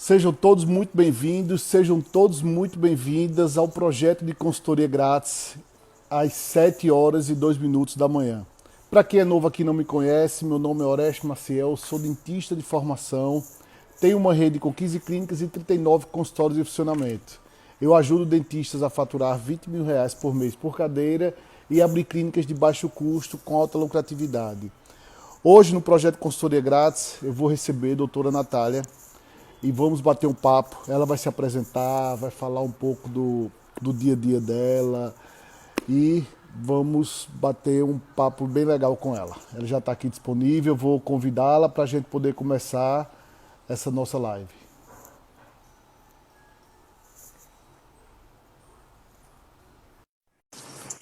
Sejam todos muito bem-vindos, sejam todos muito bem-vindas ao projeto de consultoria grátis às 7 horas e 2 minutos da manhã. Para quem é novo aqui e não me conhece, meu nome é Orestes Maciel, sou dentista de formação, tenho uma rede com 15 clínicas e 39 consultórios em funcionamento. Eu ajudo dentistas a faturar R$ 20.000 por mês por cadeira e abrir clínicas de baixo custo com alta lucratividade. Hoje, no projeto Consultoria Grátis, eu vou receber a doutora Natália e vamos bater um papo. Ela vai se apresentar, vai falar um pouco do dia a dia dela e vamos bater um papo bem legal com ela. Ela já está aqui disponível, vou convidá-la para a gente poder começar essa nossa live.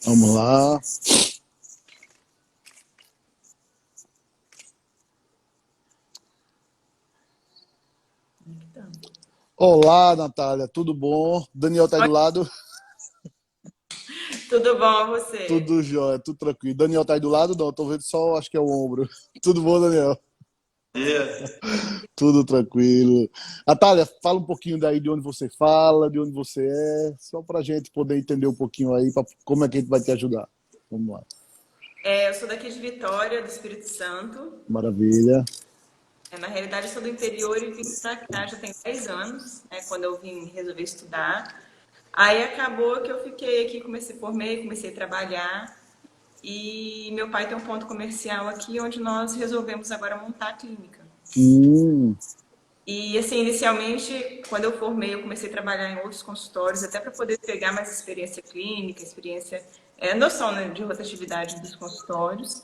Vamos lá. Olá, Natália, tudo bom? Daniel tá aí Oi, do lado? tudo bom, você? Tudo jóia, tudo tranquilo. Daniel tá aí do lado? Não, tô vendo só, acho que é o ombro. Tudo bom, Daniel? Dia. Tudo tranquilo. Natália, fala um pouquinho daí de onde você fala, de onde você é, só pra gente poder entender um pouquinho aí, como é que a gente vai te ajudar. Vamos lá. Eu sou daqui de Vitória, do Espírito Santo. Maravilha. Na realidade, eu sou do interior e vim para cá já tem 10 anos, quando eu vim resolver estudar. Aí acabou que eu fiquei aqui, formei, comecei a trabalhar. E meu pai tem um ponto comercial aqui, onde nós resolvemos agora montar a clínica. Hum, E assim, inicialmente, quando eu formei, eu comecei a trabalhar em outros consultórios, até para poder pegar mais experiência clínica, noção, né, de rotatividade dos consultórios.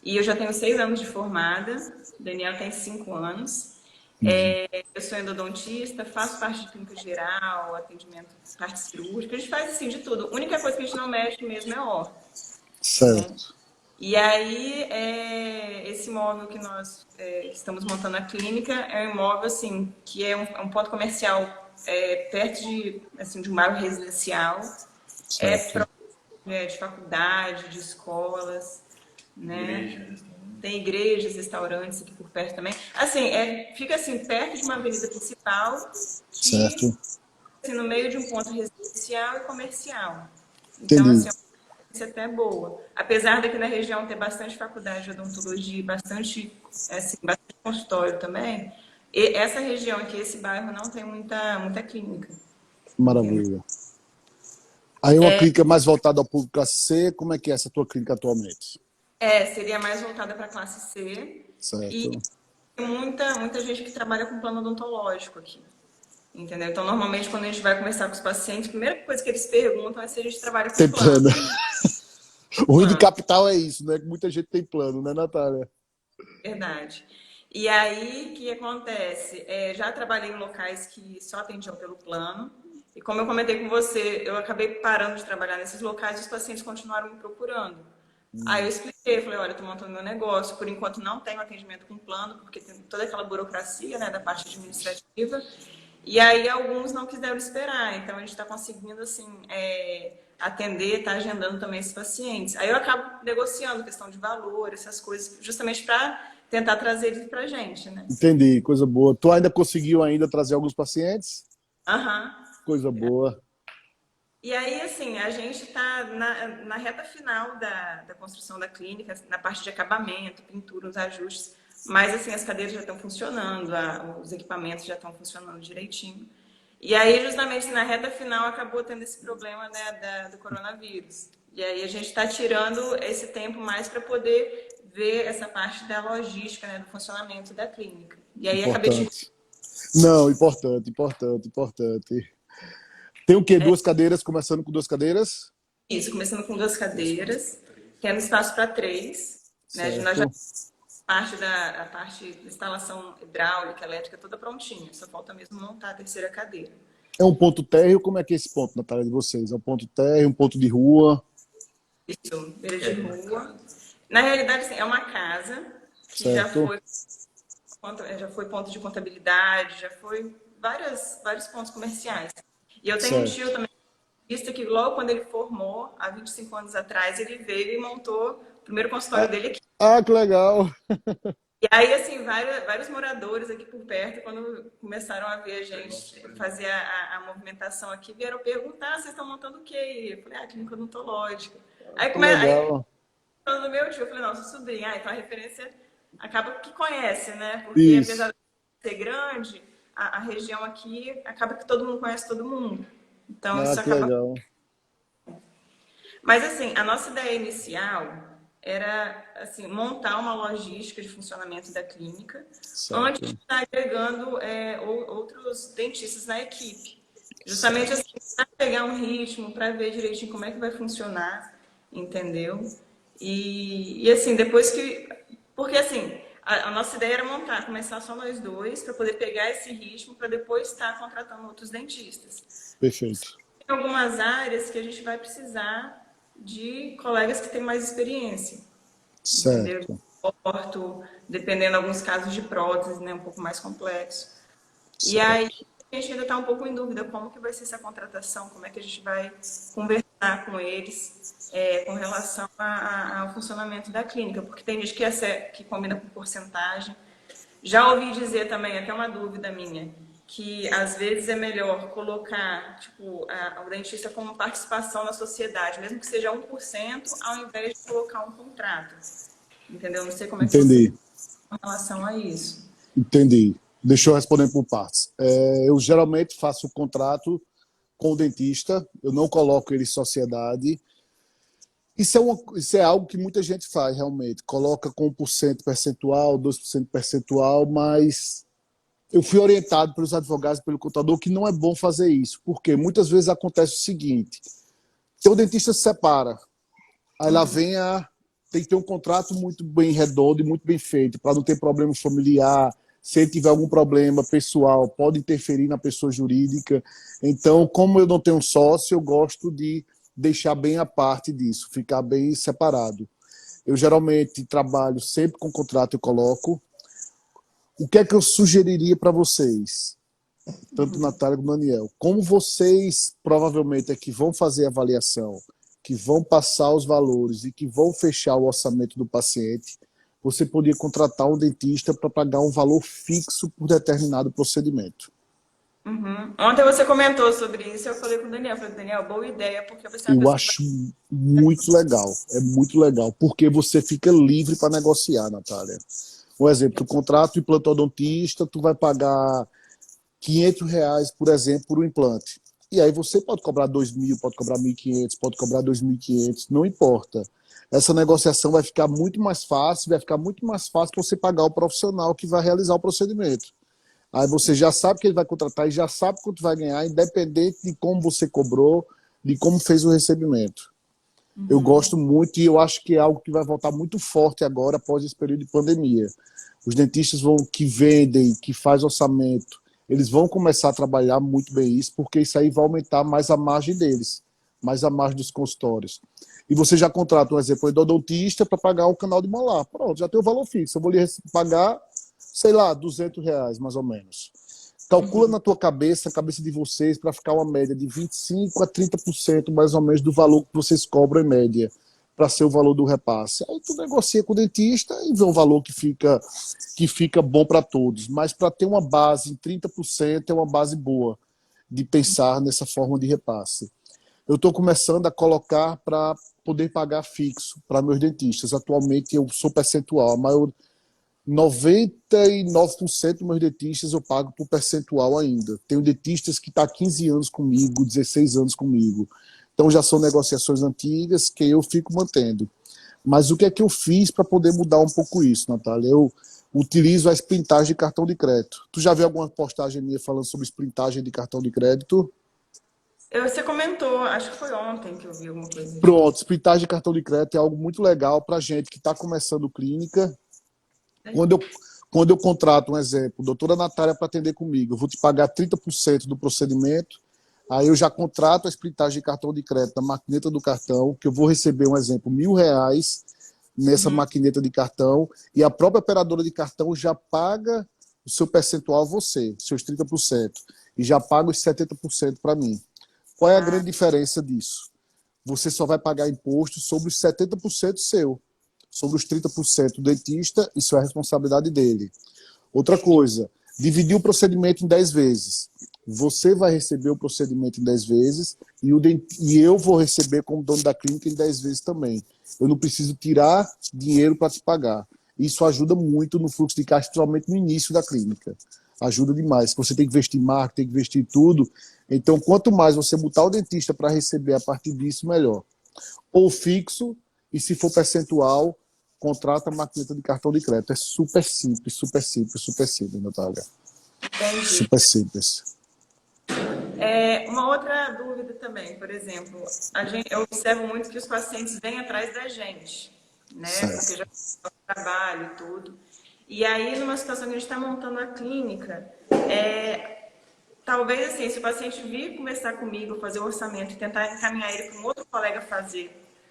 E eu já tenho 6 anos de formada, o Daniel tem 5 anos. Eu sou endodontista, faço parte de clínica geral, atendimento, parte cirúrgica, a gente faz assim de tudo. A única coisa que a gente não mexe mesmo é horta, né? certo. E aí, esse imóvel que nós estamos montando a clínica é um imóvel assim que é um ponto comercial perto assim, de um bairro residencial, é Certo. próximo de faculdade, de escolas, né? Tem igrejas, restaurantes aqui por perto também. Assim, fica assim perto de uma avenida principal que Certo. assim, no meio de um ponto residencial e comercial. Então, Entendi. assim, isso é até boa. Apesar daqui na região ter bastante faculdade de odontologia, bastante consultório também, e essa região aqui, esse bairro, não tem muita clínica, entendeu? Maravilha. Aí uma clínica mais voltada ao público classe C, como é que é essa tua clínica atualmente? Seria mais voltada para a classe C e Certo. tem muita gente que trabalha com plano odontológico aqui, entendeu? Então, normalmente, quando a gente vai conversar com os pacientes, a primeira coisa que eles perguntam é se a gente trabalha com Tem plano. plano. O ruim de Plano. capital é isso, né? Que muita gente tem plano, né, Natália? Verdade. E aí, o que acontece? Já trabalhei em locais que só atendiam pelo plano. E como eu comentei com você, eu acabei parando de trabalhar nesses locais e os pacientes continuaram me procurando. Aí eu expliquei, falei, olha, eu estou montando meu negócio, por enquanto não tenho atendimento com plano, porque tem toda aquela burocracia, né, da parte administrativa. E aí alguns não quiseram esperar, então a gente está conseguindo, assim, atender, tá agendando também esses pacientes. Aí eu acabo negociando questão de valor, essas coisas, justamente para tentar trazer eles pra gente, né? Entendi, coisa boa. Tu ainda conseguiu ainda trazer alguns pacientes? Aham. Coisa boa. E aí, assim, a gente está na reta final da construção da clínica, na parte de acabamento, pintura, os ajustes, mas, assim, as cadeiras já estão funcionando, os equipamentos já estão funcionando direitinho. E aí, justamente na reta final, acabou tendo esse problema, né, do coronavírus. E aí, a gente está tirando esse tempo mais para poder ver essa parte da logística, né, do funcionamento da clínica. E aí, acabei te... Importante. Não, importante, importante, importante. Tem o quê? Duas cadeiras, começando com duas cadeiras? Isso, começando com 2 cadeiras, tendo espaço para 3, né? Nós já Certo. a parte de instalação hidráulica, elétrica, toda prontinha. Só falta mesmo montar a terceira cadeira. É um ponto térreo? Como é que é esse ponto, Natália, de vocês? É um ponto térreo, um ponto de rua? Isso, beira de rua. Na realidade, assim, é uma casa que Certo. já foi ponto de contabilidade, já foi vários pontos comerciais. E eu tenho um tio Certo. também, que logo quando ele formou, há 25 anos atrás, ele veio e montou o primeiro consultório Ah, dele aqui. ah, que legal. E aí, assim, vários moradores aqui por perto, quando começaram a ver a gente fazer a movimentação aqui, vieram perguntar: vocês estão montando o quê? Eu falei: clínica odontológica. Que Aí legal. falando do meu tio, eu falei: não, sou sobrinha. Então a referência acaba que conhece, né? Porque Isso. apesar de ser grande, a região aqui acaba que todo mundo conhece todo mundo. Então Ah, isso que acaba. legal. Mas assim, a nossa ideia inicial era assim, montar uma logística de funcionamento da clínica antes de Certo. estar agregando outros dentistas na equipe. Justamente assim, para pegar um ritmo, para ver direitinho como é que vai funcionar, entendeu? E assim, depois que. Porque assim, a nossa ideia era montar, começar só nós dois, para poder pegar esse ritmo, para depois estar contratando outros dentistas. Perfeito. Tem algumas áreas que a gente vai precisar de colegas que têm mais experiência, entendeu? Certo. Orto, dependendo de alguns casos de prótese, né, um pouco mais complexo. E aí Certo. a gente ainda está um pouco em dúvida como que vai ser essa contratação, como é que a gente vai conversar com eles com relação ao funcionamento da clínica, porque tem gente que combina com porcentagem. Já ouvi dizer também, até uma dúvida minha, que às vezes é melhor colocar tipo, o dentista como participação na sociedade, mesmo que seja 1%, ao invés de colocar um contrato. Entendeu? Não sei como é que você Entendi. pensa com relação a isso. Entendi. Deixa eu responder por partes. Eu geralmente faço o contrato com o dentista, eu não coloco ele em sociedade. Isso é algo que muita gente faz, realmente. Coloca com 1% percentual, 2% percentual, mas eu fui orientado pelos advogados e pelo contador que não é bom fazer isso, porque muitas vezes acontece o seguinte: o dentista se separa, aí lá vem a. Tem que ter um contrato muito bem redondo e muito bem feito, para não ter problema familiar. Se ele tiver algum problema pessoal, pode interferir na pessoa jurídica. Então, como eu não tenho sócio, eu gosto de deixar bem a parte disso, ficar bem separado. Eu geralmente trabalho sempre com contrato, eu coloco. O que é que eu sugeriria para vocês? Tanto Natália como Daniel, como vocês provavelmente é que vão fazer a avaliação, que vão passar os valores e que vão fechar o orçamento do paciente, você poderia contratar um dentista para pagar um valor fixo por determinado procedimento. Uhum. Ontem você comentou sobre isso, eu falei com o Daniel, falei: Daniel, boa ideia, porque você é uma Eu pessoa que acho muito legal, é muito legal, porque você fica livre para negociar, Natália. Um exemplo, tu contrata o implantodontista, tu vai pagar R$ 500, por exemplo, por um implante. E aí você pode cobrar 2.000, pode cobrar 1.500, pode cobrar 2.500, não importa. Essa negociação vai ficar muito mais fácil, vai ficar muito mais fácil para você pagar o profissional que vai realizar o procedimento. Aí você já sabe que ele vai contratar e já sabe quanto vai ganhar, independente de como você cobrou, de como fez o recebimento. Eu gosto muito e eu acho que é algo que vai voltar muito forte agora após esse período de pandemia. Os dentistas que vendem, que faz orçamento, eles vão começar a trabalhar muito bem isso, porque isso aí vai aumentar mais a margem deles, mais a margem dos consultórios. E você já contrata, um exemplo, um endodontista para pagar o canal de molar. Pronto, já tem o valor fixo. Eu vou lhe pagar, sei lá, R$ 200, mais ou menos. Calcula na tua cabeça, a cabeça de vocês, para ficar uma média de 25% a 30% mais ou menos do valor que vocês cobram em média, para ser o valor do repasse. Aí tu negocia com o dentista e vê um valor que fica bom para todos. Mas para ter uma base em 30% é uma base boa de pensar nessa forma de repasse. Eu estou começando a colocar para poder pagar fixo para meus dentistas. Atualmente eu sou percentual, a maior 99% dos meus dentistas eu pago por percentual ainda. Tenho dentistas que estão há 15 anos comigo, 16 anos comigo. Então já são negociações antigas que eu fico mantendo. Mas o que é que eu fiz para poder mudar um pouco isso, Natália? Eu utilizo a sprintagem de cartão de crédito. Tu já viu alguma postagem minha falando sobre sprintagem de cartão de crédito? você comentou, acho que foi ontem que eu vi alguma coisa disso. Pronto, sprintagem de cartão de crédito é algo muito legal para gente que está começando clínica. Quando eu, quando eu contrato, um exemplo, doutora Natália para atender comigo, eu vou te pagar 30% do procedimento, aí eu já contrato a splitagem de cartão de crédito na maquineta do cartão, que eu vou receber, um exemplo, R$ 1.000 nessa maquineta de cartão, e a própria operadora de cartão já paga o seu percentual a você, seus 30%, e já paga os 70% para mim. Qual é a grande diferença disso? Você só vai pagar imposto sobre os 70% seu. sobre os 30% do dentista, isso é a responsabilidade dele. Outra coisa, dividir o procedimento em 10 vezes. Você vai receber o procedimento em 10 vezes e eu vou receber como dono da clínica em 10 vezes também. Eu não preciso tirar dinheiro para te pagar. Isso ajuda muito no fluxo de caixa, principalmente no início da clínica. Ajuda demais. Você tem que investir em marketing, tem que investir em tudo. Então, quanto mais você botar o dentista para receber a partir disso, melhor. Ou fixo, e se for percentual, contrata a maquineta de cartão de crédito. É super simples, super simples, super simples, Natália. Entendi. Super simples. Uma outra dúvida também, por exemplo, eu observo muito que os pacientes vêm atrás da gente, né? Certo. Porque já trabalho e tudo. E aí, numa situação que a gente está montando a clínica, talvez assim, se o paciente vir conversar comigo, fazer o orçamento e tentar encaminhar ele para um outro colega fazer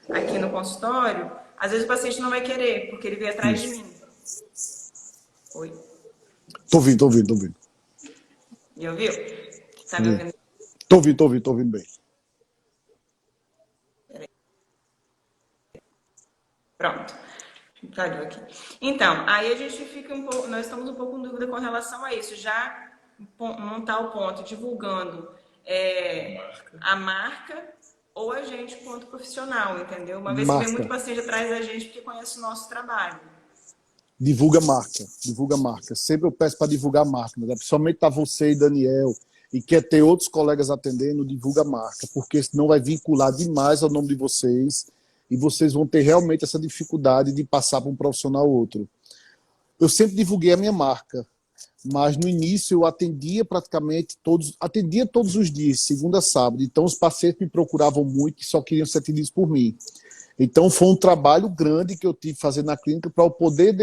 aqui no consultório, às vezes o paciente não vai querer, porque ele veio atrás de mim. Oi. Tô ouvindo. Me ouviu? Tá me ouvindo? Tô ouvindo bem. Pronto. Falhou aqui. Então, aí a gente fica um pouco, nós estamos um pouco em dúvida com relação a isso. Já não está ao ponto divulgando a marca ou a gente quanto profissional, entendeu? Uma vez que vem muito paciente atrás da gente porque conhece o nosso trabalho. Divulga a marca. Sempre eu peço para divulgar a marca, né? Principalmente tá você e Daniel, e quer ter outros colegas atendendo, divulga a marca, porque senão vai vincular demais ao nome de vocês e vocês vão ter realmente essa dificuldade de passar para um profissional ou outro. Eu sempre divulguei a minha marca, mas no início eu atendia todos os dias, segunda a sábado, então os pacientes me procuravam muito e só queriam ser atendidos por mim. Então foi um trabalho grande que eu tive que fazer na clínica para eu poder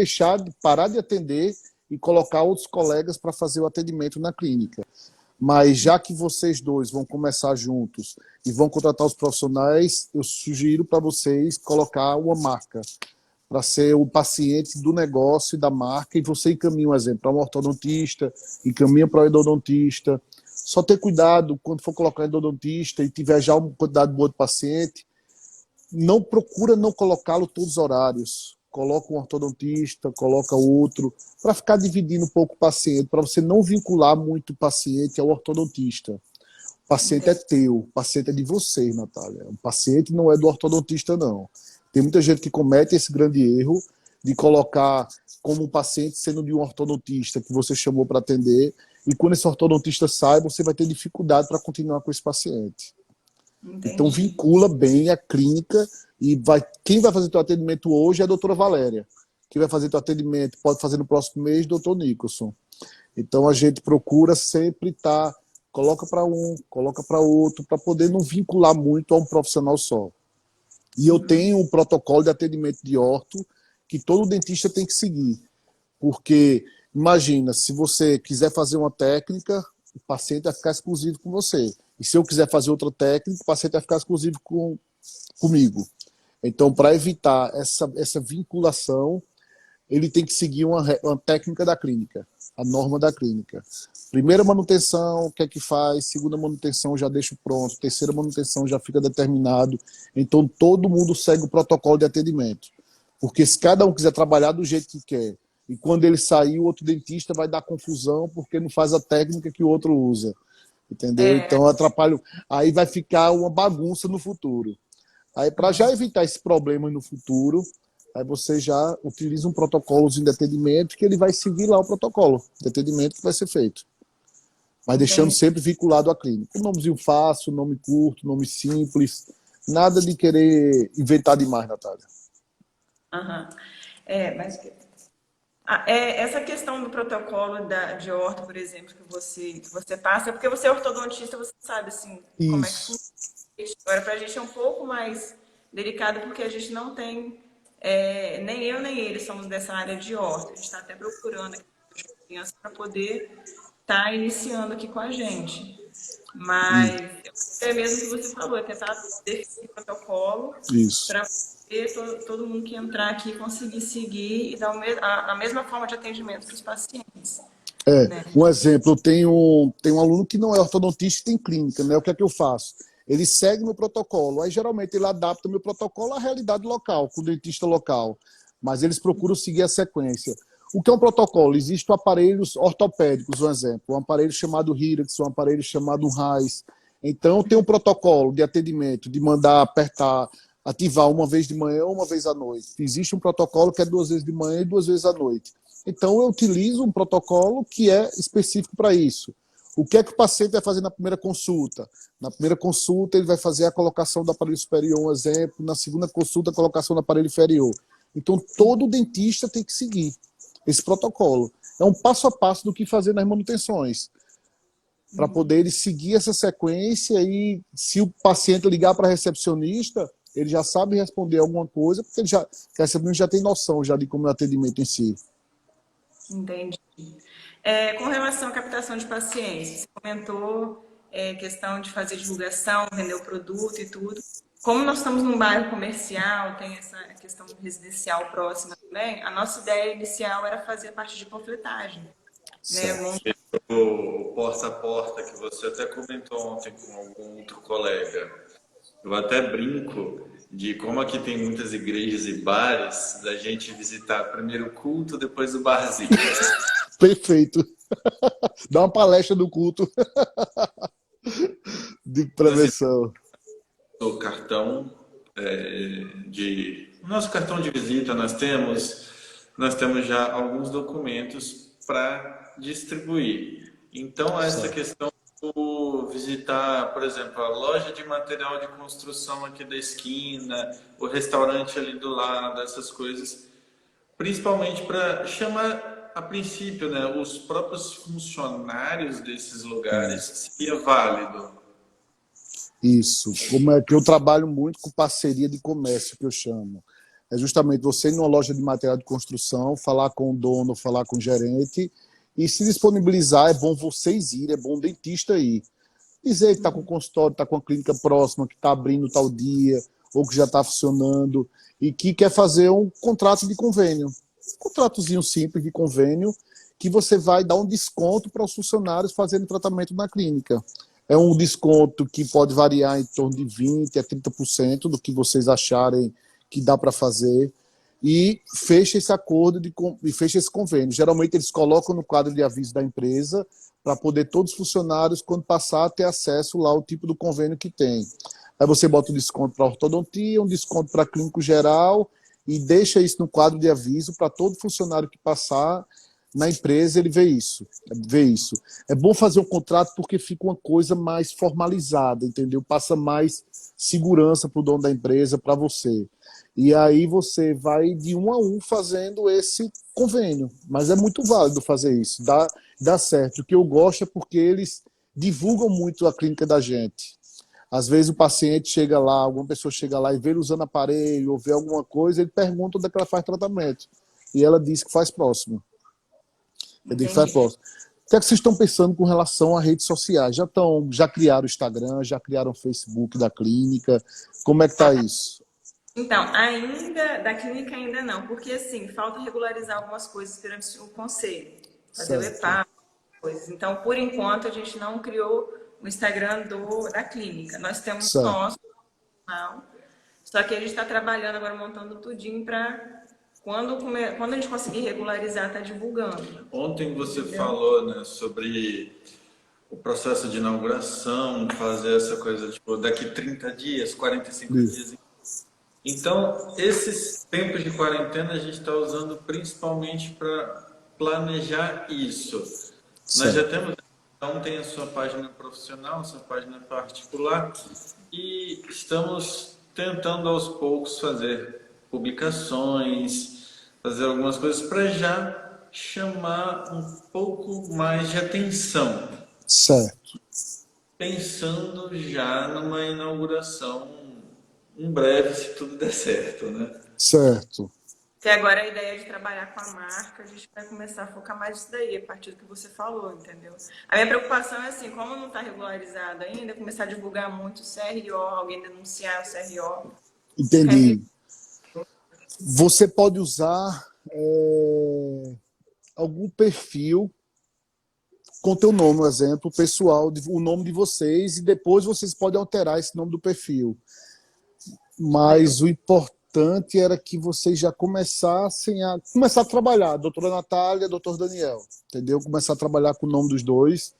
parar de atender e colocar outros colegas para fazer o atendimento na clínica. Mas já que vocês dois vão começar juntos e vão contratar os profissionais, eu sugiro para vocês colocar uma marca para ser o paciente do negócio e da marca, e você encaminha um exemplo para um ortodontista, encaminha para o endodontista. Só ter cuidado quando for colocar endodontista e tiver já uma quantidade boa de paciente, não procura não colocá-lo todos os horários. Coloca um ortodontista, coloca outro, para ficar dividindo um pouco o paciente, para você não vincular muito o paciente ao ortodontista. O paciente é teu, o paciente é de vocês, Natália. O paciente não é do ortodontista, não. Tem muita gente que comete esse grande erro de colocar como um paciente sendo de um ortodontista que você chamou para atender, e quando esse ortodontista sai, você vai ter dificuldade para continuar com esse paciente. Entendi. Então vincula bem a clínica e quem vai fazer teu atendimento hoje é a doutora Valéria. Quem vai fazer teu atendimento pode fazer no próximo mês, doutor Nicholson. Então a gente procura sempre coloca para um, coloca para outro, para poder não vincular muito a um profissional só. E eu tenho um protocolo de atendimento de orto que todo dentista tem que seguir. Porque, imagina, se você quiser fazer uma técnica, o paciente vai ficar exclusivo com você. E se eu quiser fazer outra técnica, o paciente vai ficar exclusivo comigo. Então, para evitar essa vinculação, ele tem que seguir uma técnica da clínica, a norma da clínica. Primeira manutenção, o que é que faz? Segunda manutenção, já deixa pronto. Terceira manutenção, já fica determinado. Então, todo mundo segue o protocolo de atendimento. Porque se cada um quiser trabalhar do jeito que quer, e quando ele sair, o outro dentista vai dar confusão porque não faz a técnica que o outro usa. Entendeu? Então, atrapalha. Aí vai ficar uma bagunça no futuro. Aí, para já evitar esse problema no futuro, aí você já utiliza um protocolo de atendimento que ele vai seguir lá o protocolo de atendimento que vai ser feito. Mas deixando sempre vinculado à clínica. Um nomezinho fácil, nome curto, nome simples. Nada de querer inventar demais, Natália. Mas essa questão do protocolo de orto, por exemplo, que você passa, porque você é ortodontista, você sabe assim, como é que funciona. Agora, para a gente é um pouco mais delicado, porque a gente não tem, nem eu nem ele somos dessa área de orto. A gente está até procurando criança para poder estar iniciando aqui com a gente. Mas é mesmo que você falou, é tentar definir o protocolo para todo mundo que entrar aqui conseguir seguir e dar a mesma forma de atendimento para os pacientes. Né? Um exemplo, eu tenho um aluno que não é ortodontista e tem clínica, né? O que é que eu faço? Ele segue meu protocolo, aí geralmente ele adapta meu protocolo à realidade local, com o dentista local. mas eles procuram seguir a sequência. O que é um protocolo? Existem aparelhos ortopédicos, um exemplo, um aparelho chamado Hirax, um aparelho chamado RAIS. Então, tem um protocolo de atendimento, de mandar apertar, ativar uma vez de manhã, uma vez à noite. Existe um protocolo que é 2 vezes de manhã e 2 vezes à noite. Então, eu utilizo um protocolo que é específico para isso. O que é que o paciente vai fazer na primeira consulta? Na primeira consulta, ele vai fazer a colocação do aparelho superior, um exemplo. Na segunda consulta, a colocação do aparelho inferior. Então, todo dentista tem que seguir esse protocolo. É um passo a passo do que fazer nas manutenções, para poder ele seguir essa sequência e, se o paciente ligar para a recepcionista, ele já sabe responder alguma coisa, porque ele já, a recepcionista já tem noção já de como é o atendimento em si. Entendi. Com relação à captação de pacientes, você comentou questão de fazer divulgação, vender o produto e tudo. Como nós estamos num bairro comercial, tem essa questão residencial próxima também, a nossa ideia inicial era fazer a parte de panfletagem. Né? O porta a porta que você até comentou ontem com algum outro colega. Eu até brinco de como aqui tem muitas igrejas e bares, da gente visitar primeiro o culto, depois o barzinho. Perfeito. Dá uma palestra do culto de prevenção. O cartão nosso cartão de visita nós temos já alguns documentos para distribuir. Então essa questão do visitar, por exemplo, a loja de material de construção aqui da esquina, o restaurante ali do lado, essas coisas, principalmente para chamar a princípio, né, os próprios funcionários desses lugares, seria válido. Isso. Como é que eu trabalho muito com parceria de comércio, que eu chamo. É justamente você ir numa loja de material de construção, falar com o dono, falar com o gerente e se disponibilizar. É bom vocês irem, é bom o dentista ir. Dizer que está com o consultório, está com a clínica próxima, que está abrindo tal dia, ou que já está funcionando, e que quer fazer um contrato de convênio. Um contratozinho simples de convênio, que você vai dar um desconto para os funcionários fazendo tratamento na clínica. É um desconto que pode variar em torno de 20% a 30% do que vocês acharem que dá para fazer. E fecha esse acordo e fecha esse convênio. Geralmente eles colocam no quadro de aviso da empresa para poder todos os funcionários, quando passar, ter acesso lá ao tipo do convênio que tem. Aí você bota um desconto para ortodontia, um desconto para clínico geral e deixa isso no quadro de aviso para todo funcionário que passar na empresa, ele vê isso. É bom fazer um contrato porque fica uma coisa mais formalizada, entendeu? Passa mais segurança para o dono da empresa, para você. E aí você vai de um a um fazendo esse convênio. Mas é muito válido fazer isso, dá certo. O que eu gosto é porque eles divulgam muito a clínica da gente. Às vezes o paciente chega lá, alguma pessoa chega lá e vê ele usando aparelho ou vê alguma coisa, ele pergunta onde é que ela faz tratamento. E ela diz que faz próximo. O que é que vocês estão pensando com relação a redes sociais? Já criaram o Instagram, já criaram o Facebook da clínica? Como é que está isso? Então, da clínica ainda não, porque assim, falta regularizar algumas coisas perante o conselho, fazer o EPA, coisas. Então, por enquanto, a gente não criou o Instagram da clínica. Nós temos nosso canal, só que a gente está trabalhando agora, montando tudinho para quando a gente conseguir regularizar, tá divulgando. Ontem você falou, né, sobre o processo de inauguração, fazer essa coisa, tipo, daqui 30 dias, 45 dias. Então, esses tempos de quarentena a gente está usando principalmente para planejar isso. Nós já temos, então tem a sua página profissional, a sua página particular, e estamos tentando aos poucos fazer publicações, fazer algumas coisas para já chamar um pouco mais de atenção. Certo. Pensando já numa inauguração em breve, se tudo der certo, né? Certo. Que agora a ideia de trabalhar com a marca, a gente vai começar a focar mais nisso daí, a partir do que você falou, entendeu? A minha preocupação é assim, como não está regularizado ainda, começar a divulgar muito o CRO, alguém denunciar o CRO. Entendi. Você pode usar algum perfil com teu nome, um exemplo pessoal, o nome de vocês, e depois vocês podem alterar esse nome do perfil. Mas importante era que vocês já começassem a começar a trabalhar, doutora Natália, doutor Daniel, entendeu? Começar a trabalhar com o nome dos dois,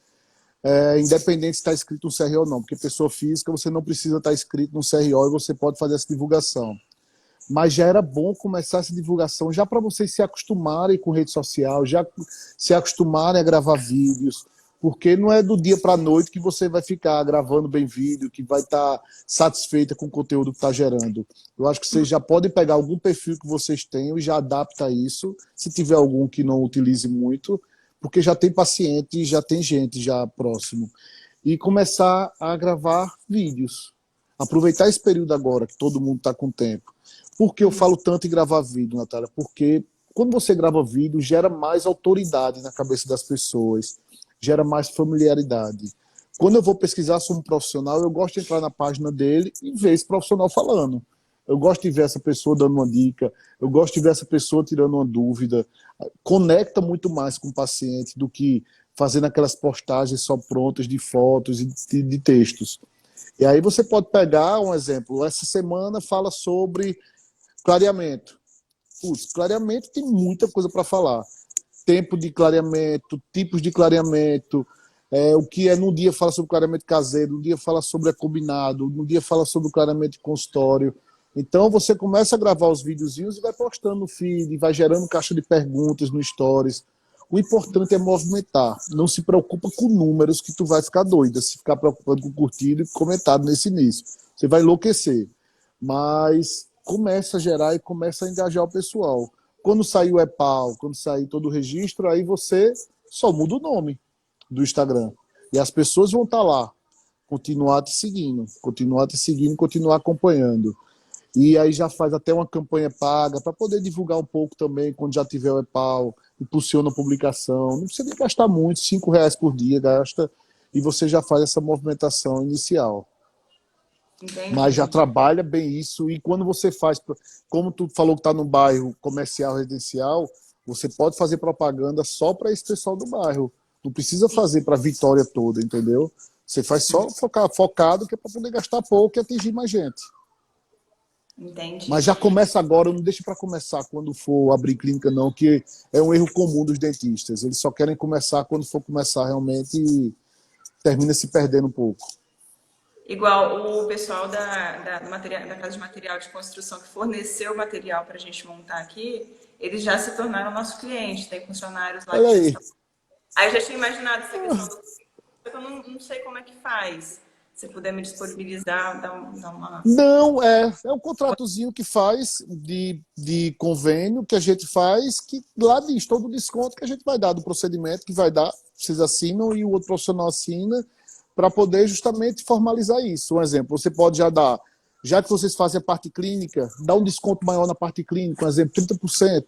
independente se está escrito no CRO ou não, porque pessoa física você não precisa estar escrito no CRO e você pode fazer essa divulgação. Mas já era bom começar essa divulgação já para vocês se acostumarem com rede social, já se acostumarem a gravar vídeos, porque não é do dia para a noite que você vai ficar gravando bem vídeo, que vai estar satisfeita com o conteúdo que está gerando. Eu acho que vocês já podem pegar algum perfil que vocês tenham e já adapta isso, se tiver algum que não utilize muito, porque já tem paciente, já tem gente já próximo. E começar a gravar vídeos. Aproveitar esse período agora, que todo mundo está com tempo. Por que eu falo tanto em gravar vídeo, Natália? Porque quando você grava vídeo, gera mais autoridade na cabeça das pessoas, gera mais familiaridade. Quando eu vou pesquisar sobre um profissional, eu gosto de entrar na página dele e ver esse profissional falando. Eu gosto de ver essa pessoa dando uma dica, eu gosto de ver essa pessoa tirando uma dúvida. Conecta muito mais com o paciente do que fazendo aquelas postagens só prontas de fotos e de textos. E aí você pode pegar um exemplo. Essa semana fala sobre clareamento. Putz, clareamento tem muita coisa para falar. Tempo de clareamento, tipos de clareamento, o que é num dia fala sobre clareamento caseiro, no dia fala sobre combinado, no dia fala sobre o clareamento de consultório. Então você começa a gravar os videozinhos e vai postando no feed, vai gerando caixa de perguntas no Stories. O importante é movimentar. Não se preocupa com números que tu vai ficar doida. Se ficar preocupado com curtido e comentário nesse início. Você vai enlouquecer. Mas começa a gerar e começa a engajar o pessoal. Quando sair o EPAL, quando sair todo o registro, aí você só muda o nome do Instagram. E as pessoas vão estar lá. Continuar te seguindo, continuar acompanhando. E aí já faz até uma campanha paga para poder divulgar um pouco também quando já tiver o EPAL, impulsiona a publicação. Não precisa nem gastar muito, R$ 5 por dia gasta, e você já faz essa movimentação inicial. Entendi. Mas já trabalha bem isso, e quando você faz, como tu falou que está no bairro comercial, residencial, você pode fazer propaganda só para esse pessoal do bairro. Não precisa fazer para a Vitória toda, entendeu? Você faz só focado, que é para poder gastar pouco e atingir mais gente. Entendi. Mas já começa agora, não deixe para começar quando for abrir clínica não, que é um erro comum dos dentistas. Eles só querem começar quando for começar realmente e termina se perdendo um pouco. Igual o pessoal da casa de material de construção que forneceu o material para a gente montar aqui, eles já se tornaram nosso cliente, tem funcionários lá. Olha aí. Aí eu já tinha imaginado essa questão do... Eu não sei como é que faz. Se puder me disponibilizar, dar uma... Não, é um contratozinho que faz de convênio que a gente faz, que lá diz todo o desconto que a gente vai dar do procedimento, que vai dar, vocês assinam e o outro profissional assina, para poder justamente formalizar isso. Um exemplo, você pode já dar, já que vocês fazem a parte clínica, dá um desconto maior na parte clínica, um exemplo, 30%.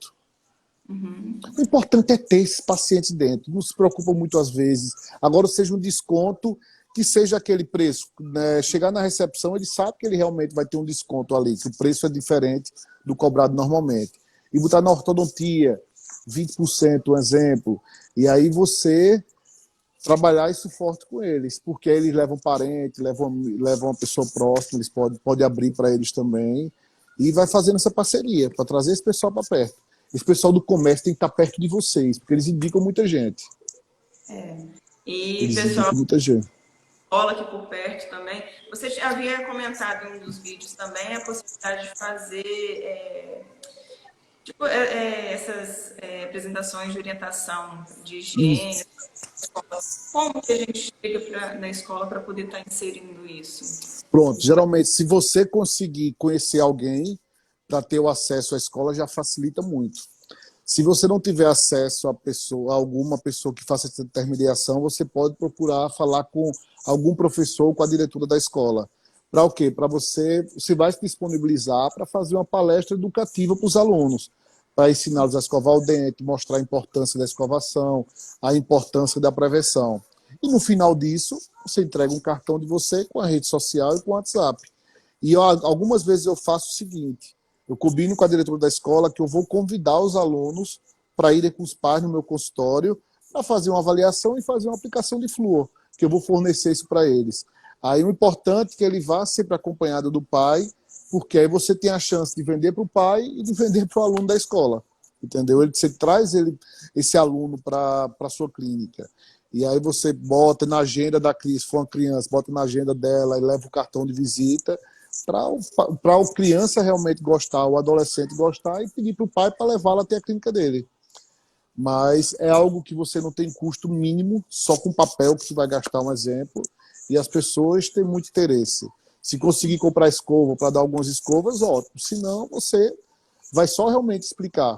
Uhum. O importante é ter esses pacientes dentro, não se preocupa muito às vezes. Agora seja um desconto que seja aquele preço, né? Chegar na recepção, ele sabe que ele realmente vai ter um desconto ali, que o preço é diferente do cobrado normalmente. E botar na ortodontia, 20%, um exemplo. E aí você trabalhar isso forte com eles, porque eles levam parente, levam uma pessoa próxima, eles podem abrir para eles também, e vai fazendo essa parceria, para trazer esse pessoal para perto. Esse pessoal do comércio tem que estar perto de vocês, porque eles indicam muita gente. E eles pessoal... indicam muita gente. Escola aqui por perto também. Você havia comentado em um dos vídeos também a possibilidade de fazer essas apresentações de orientação de higiene. Como que a gente chega na escola para poder estar inserindo isso? Pronto, geralmente, se você conseguir conhecer alguém para ter o acesso à escola, já facilita muito. Se você não tiver acesso a alguma pessoa que faça essa intermediação, você pode procurar falar com algum professor, com a diretora da escola. Para o quê? Para você vai se disponibilizar para fazer uma palestra educativa para os alunos, para ensiná-los a escovar o dente, mostrar a importância da escovação, a importância da prevenção. E no final disso, você entrega um cartão de você com a rede social e com o WhatsApp. E algumas vezes eu faço o seguinte: eu combino com a diretora da escola que eu vou convidar os alunos para irem com os pais no meu consultório para fazer uma avaliação e fazer uma aplicação de flúor, que eu vou fornecer isso para eles. Aí o importante é que ele vá sempre acompanhado do pai, porque aí você tem a chance de vender para o pai e de vender para o aluno da escola, entendeu? Você traz esse aluno para a sua clínica, e aí você bota na agenda da Cris, se for uma criança, bota na agenda dela e leva o cartão de visita, para o criança realmente gostar, o adolescente gostar, e pedir para o pai para levá-la até a clínica dele. Mas é algo que você não tem custo mínimo, só com papel que você vai gastar, um exemplo, e as pessoas têm muito interesse. Se conseguir comprar escova para dar algumas escovas, ótimo. Se não, você vai só realmente explicar.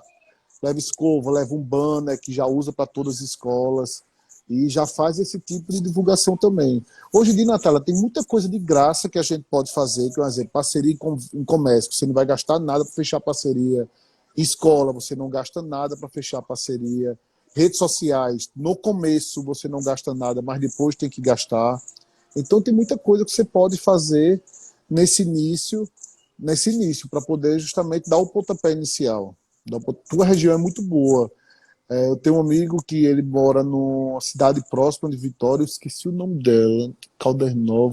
Leva escova, leva um banner que já usa para todas as escolas e já faz esse tipo de divulgação também. Hoje em dia, Natália, tem muita coisa de graça que a gente pode fazer, que é um exemplo, parceria em comércio, você não vai gastar nada para fechar parceria. Escola, você não gasta nada para fechar parceria. Redes sociais, no começo você não gasta nada, mas depois tem que gastar. Então tem muita coisa que você pode fazer nesse início, para poder justamente dar o pontapé inicial. Tua região é muito boa. Eu tenho um amigo que ele mora numa cidade próxima de Vitória, eu esqueci o nome dela, Caldas não,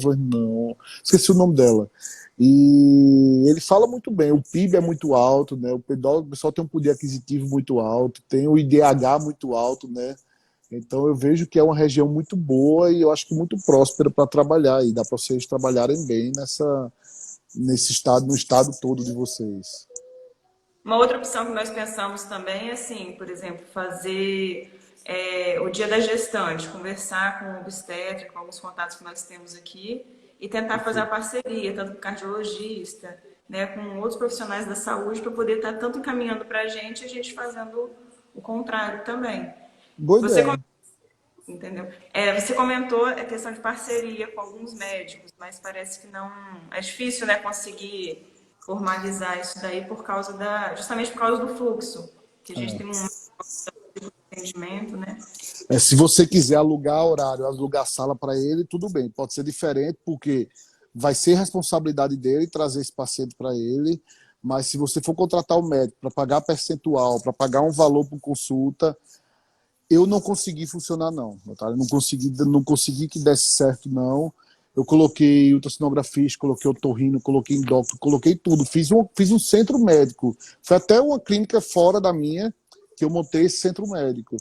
esqueci o nome dela. E ele fala muito bem, o PIB é muito alto, né? O pessoal tem um poder aquisitivo muito alto, tem o IDH muito alto, né? Então eu vejo que é uma região muito boa e eu acho que muito próspera para trabalhar, e dá para vocês trabalharem bem nesse estado, no estado todo de vocês. Uma outra opção que nós pensamos também é, assim, por exemplo, fazer o dia da gestante, conversar com o obstetra, com alguns contatos que nós temos aqui, e tentar fazer a parceria, tanto com o cardiologista, né, com outros profissionais da saúde, para poder estar tanto encaminhando para a gente fazendo o contrário também. Boa Você, ideia. entendeu? Você comentou a questão de parceria com alguns médicos, mas parece que não é difícil, né, conseguir formalizar isso daí justamente por causa do fluxo, que a gente tem um atendimento, né? Se você quiser alugar horário, alugar sala para ele, tudo bem, pode ser diferente, porque vai ser responsabilidade dele trazer esse paciente para ele, mas se você for contratar o médico para pagar percentual, para pagar um valor por consulta, eu não consegui funcionar, não. Tá? Eu não consegui que desse certo, não. Eu coloquei ultrassonografista, coloquei otorrino, coloquei endócrino, coloquei tudo. Fiz um centro médico. Foi até uma clínica fora da minha que eu montei esse centro médico.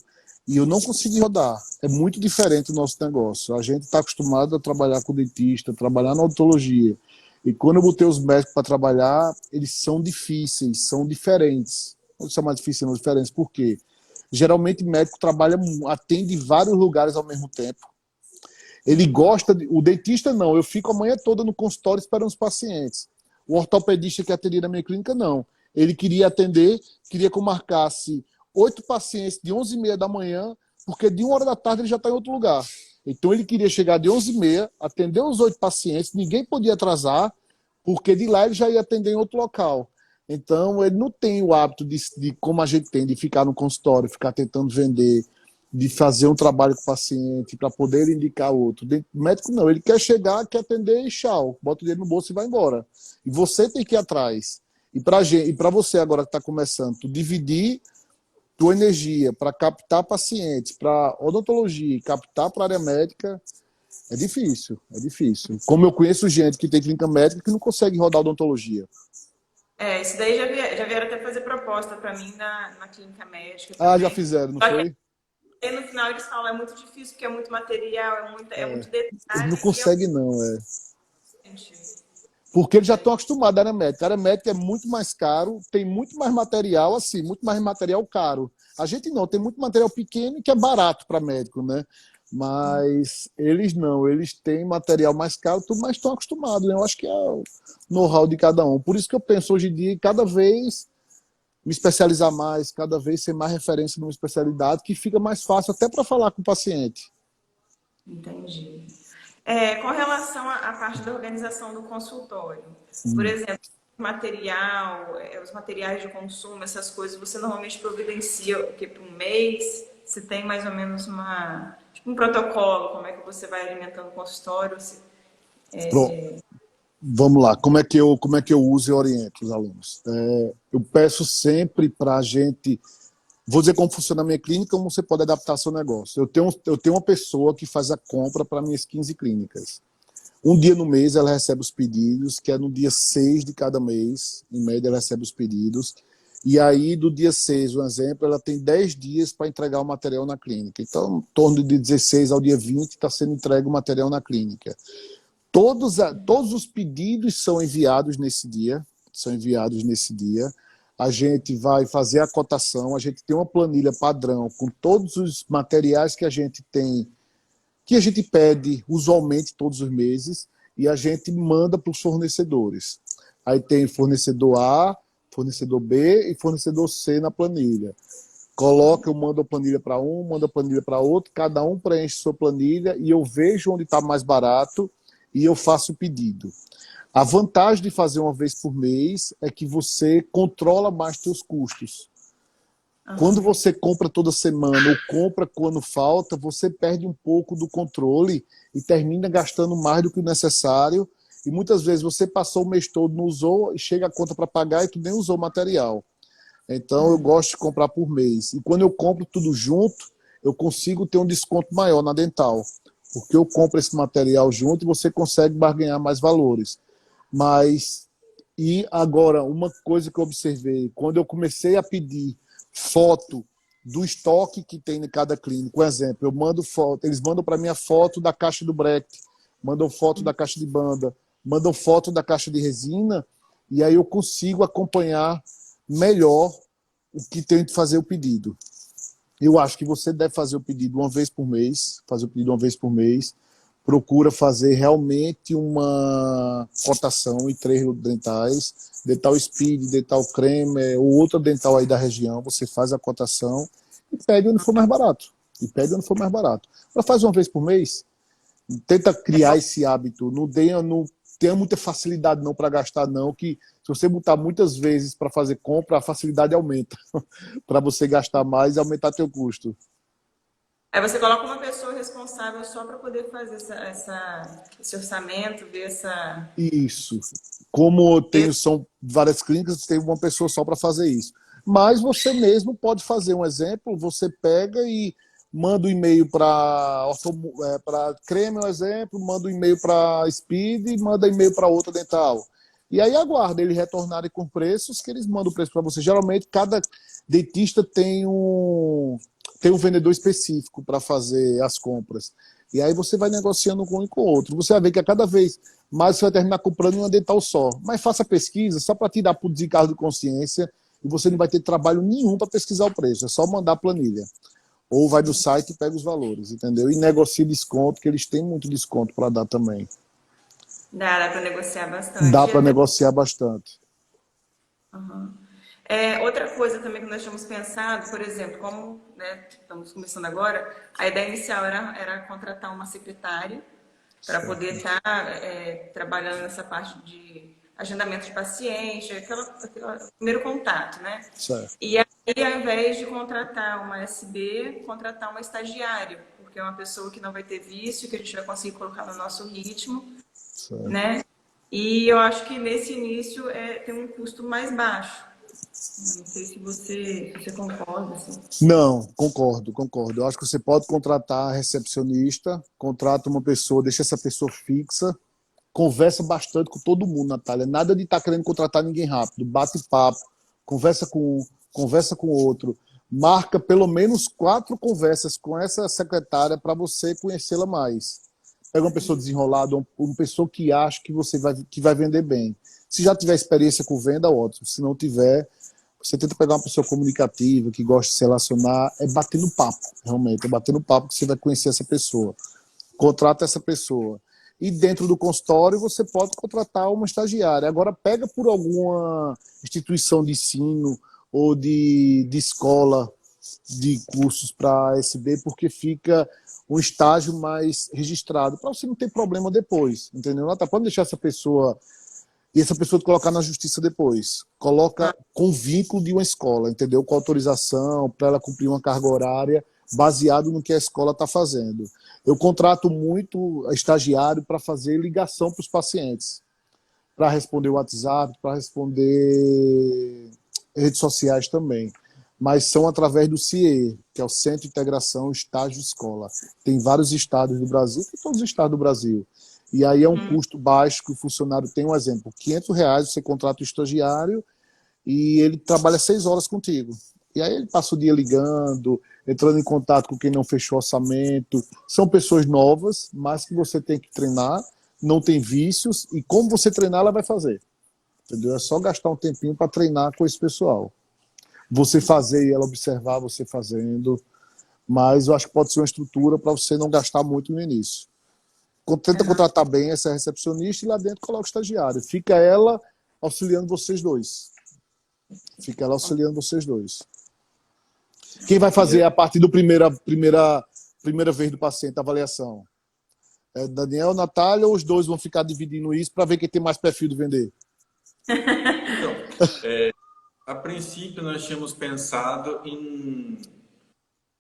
E eu não consegui rodar. É muito diferente o nosso negócio. A gente está acostumado a trabalhar com dentista, trabalhar na odontologia. E quando eu botei os médicos para trabalhar, eles são difíceis, são diferentes. Não são mais difíceis, não diferentes. Por quê? Geralmente o médico atende em vários lugares ao mesmo tempo. Ele gosta o dentista não, eu fico a manhã toda no consultório esperando os pacientes. O ortopedista que atendia na minha clínica, não. Ele queria atender, queria que eu marcasse 8 pacientes de 11h30 da manhã, porque de 1 hora da tarde ele já está em outro lugar. Então ele queria chegar de 11h30, atender os 8 pacientes, ninguém podia atrasar, porque de lá ele já ia atender em outro local. Então ele não tem o hábito de como a gente tem, de ficar no consultório, ficar tentando vender, de fazer um trabalho com o paciente para poder indicar outro. O médico não, ele quer chegar, quer atender e tchau, bota o dinheiro no bolso e vai embora. E você tem que ir atrás. E para você agora que está começando, tu dividir tua energia para captar pacientes, para odontologia e captar para a área médica, é difícil, é difícil. Como eu conheço gente que tem clínica médica que não consegue rodar odontologia. Isso daí já vieram até fazer proposta para mim na clínica médica Ah, também. já fizeram, não foi? E no final eles falam, é muito difícil, porque é muito material, é muito detalhe. Não consegue não, Gente, Porque eles já estão acostumados à área médica. A área médica é muito mais caro, tem muito mais material, assim, muito mais material caro. A gente não, tem muito material pequeno que é barato para médico, né? Mas eles não, eles têm material mais caro, tudo, mas estão acostumados, né? Eu acho que é o know-how de cada um. Por isso que eu penso hoje em dia, cada vez me especializar mais, cada vez ser mais referência numa especialidade, que fica mais fácil até para falar com o paciente. entendi. Com relação à parte da organização do consultório, por exemplo, material, os materiais de consumo, essas coisas, você normalmente providencia o que para um mês? Você tem mais ou menos um protocolo, como é que você vai alimentando o consultório? Vamos lá, como é que eu uso e oriento os alunos? Eu peço sempre para a gente, vou dizer como funciona a minha clínica, como você pode adaptar seu negócio. Eu tenho uma pessoa que faz a compra para minhas 15 clínicas. Um dia no mês ela recebe os pedidos, que é no dia 6 de cada mês, em média ela recebe os pedidos. E aí, do dia 6, um exemplo, ela tem 10 dias para entregar o material na clínica. Então, em torno de 16 ao dia 20 está sendo entregue o material na clínica. Todos os pedidos são enviados nesse dia, A gente vai fazer a cotação, a gente tem uma planilha padrão com todos os materiais que a gente tem, que a gente pede usualmente todos os meses, e a gente manda para os fornecedores. Aí tem fornecedor A, fornecedor B e fornecedor C na planilha. Eu mando a planilha para um, mando a planilha para outro, cada um preenche sua planilha e eu vejo onde está mais barato e eu faço o pedido. A vantagem de fazer uma vez por mês é que você controla mais seus custos. Quando você compra toda semana ou compra quando falta, você perde um pouco do controle e termina gastando mais do que o necessário. E muitas vezes você passou o mês todo, não usou, e chega a conta para pagar e tu nem usou o material. Então eu gosto de comprar por mês. E quando eu compro tudo junto, eu consigo ter um desconto maior na Dental. Porque eu compro esse material junto e você consegue barganhar mais valores. E agora, uma coisa que eu observei, quando eu comecei a pedir foto do estoque que tem em cada clínica, por exemplo, eu mando foto, eles mandam para mim a foto da caixa do breque, mandam foto da caixa de banda, mandam foto da caixa de resina, e aí eu consigo acompanhar melhor o que tem que fazer o pedido. Eu acho que você deve fazer o pedido uma vez por mês, procura fazer realmente uma cotação em 3 dentais, Dental Speed, Dental Creme, ou outra dental aí da região, você faz a cotação e pede onde for mais barato. Ela faz uma vez por mês, tenta criar esse hábito, não tenha muita facilidade não para gastar não, que se você botar muitas vezes para fazer compra, a facilidade aumenta para você gastar mais e aumentar teu custo. Aí você coloca uma pessoa responsável só para poder fazer esse orçamento, ver essa... Isso. São várias clínicas, tem uma pessoa só para fazer isso. Mas você mesmo pode fazer um exemplo, você pega e manda um e-mail para Creme, um exemplo, manda um e-mail para Speed e manda e-mail para outra dental. E aí aguarda eles retornarem com preços, que eles mandam o preço para você. Geralmente, cada dentista tem um vendedor específico para fazer as compras. E aí você vai negociando com um e com o outro. Você vai ver que a cada vez mais você vai terminar comprando uma dental só. Mas faça pesquisa só para te dar por descargo de consciência e você não vai ter trabalho nenhum para pesquisar o preço. É só mandar a planilha. Ou vai do site e pega os valores, entendeu? E negocia desconto, que eles têm muito desconto para dar também. Dá para negociar bastante. Dá para negociar bastante. Uhum. Outra coisa também que nós tínhamos pensado, por exemplo, como, né, estamos começando agora, a ideia inicial era contratar uma secretária para poder estar trabalhando nessa parte de agendamento de paciente, aquele primeiro contato, né? Certo. E aí, ao invés de contratar uma SB, contratar uma estagiária, porque é uma pessoa que não vai ter vício, que a gente vai conseguir colocar no nosso ritmo, Certo. né? E eu acho que nesse início tem um custo mais baixo. Não sei se você concorda. Assim. Não, concordo. Eu acho que você pode contratar a recepcionista, contrata uma pessoa, deixa essa pessoa fixa, conversa bastante com todo mundo, Natália. Nada de estar querendo contratar ninguém rápido. Bate papo, conversa com um, conversa com o outro. Marca pelo menos 4 conversas com essa secretária para você conhecê-la mais. Pega uma pessoa desenrolada, uma pessoa que acha que vai vender bem. Se já tiver experiência com venda, ótimo. Se não tiver, você tenta pegar uma pessoa comunicativa, que gosta de se relacionar, batendo papo, realmente. É batendo papo que você vai conhecer essa pessoa. Contrata essa pessoa. E dentro do consultório você pode contratar uma estagiária. Agora pega por alguma instituição de ensino ou de escola de cursos para SB, porque fica um estágio mais registrado, para você não ter problema depois, entendeu? Não, tá, pode deixar essa pessoa e essa pessoa te colocar na justiça depois. Coloca com vínculo de uma escola, entendeu? Com autorização, para ela cumprir uma carga horária baseado no que a escola está fazendo. Eu contrato muito estagiário para fazer ligação para os pacientes, para responder o WhatsApp, para responder redes sociais também. Mas são através do CIE, que é o Centro de Integração Estágio Escola. Tem vários estados do Brasil, tem todos os estados do Brasil. E aí é um custo baixo que o funcionário tem, um exemplo, R$ 500 você contrata o estagiário e ele trabalha 6 horas contigo. E aí ele passa o dia ligando, entrando em contato com quem não fechou orçamento. São pessoas novas, mas que você tem que treinar, não tem vícios, e como você treinar, ela vai fazer. Entendeu? É só gastar um tempinho para treinar com esse pessoal. Você fazer e ela observar você fazendo, mas eu acho que pode ser uma estrutura para você não gastar muito no início. Tenta contratar bem essa recepcionista e lá dentro coloca o estagiário. Fica ela auxiliando vocês dois. Fica ela auxiliando vocês dois. Quem vai fazer a partir do primeira vez do paciente, a avaliação? É Daniel, Natália, ou os dois vão ficar dividindo isso para ver quem tem mais perfil de vender? Então, a princípio nós tínhamos pensado em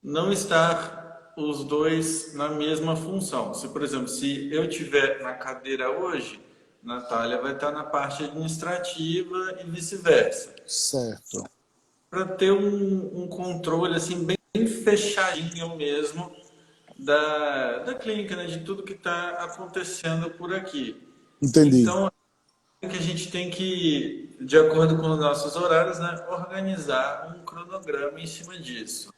não estar os dois na mesma função. Se, por exemplo, se eu estiver na cadeira hoje, Natália vai estar na parte administrativa e vice-versa. Certo. Para ter um controle assim bem fechadinho mesmo da clínica, né, de tudo que está acontecendo por aqui. Entendi. Então, que a gente tem que, de acordo com os nossos horários, né, organizar um cronograma em cima disso.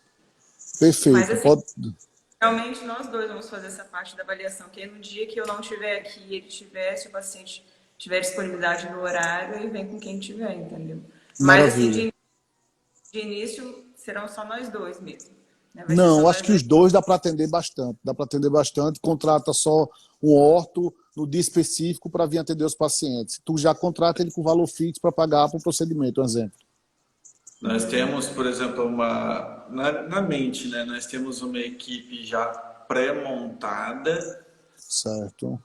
Perfeito. Mas, assim, realmente nós dois vamos fazer essa parte da avaliação, que no dia que eu não estiver aqui e ele tiver, se o paciente tiver disponibilidade no horário, ele vem com quem tiver, entendeu? Maravilha. Mas assim, de início serão só nós dois mesmo. Né? Não, acho que os dois dá para atender bastante. Dá para atender bastante. Contrata só um orto no dia específico para vir atender os pacientes. Tu já contrata ele com valor fixo para pagar para o procedimento, um exemplo. Nós temos, por exemplo, na mente, né? Nós temos uma equipe já pré-montada. Certo.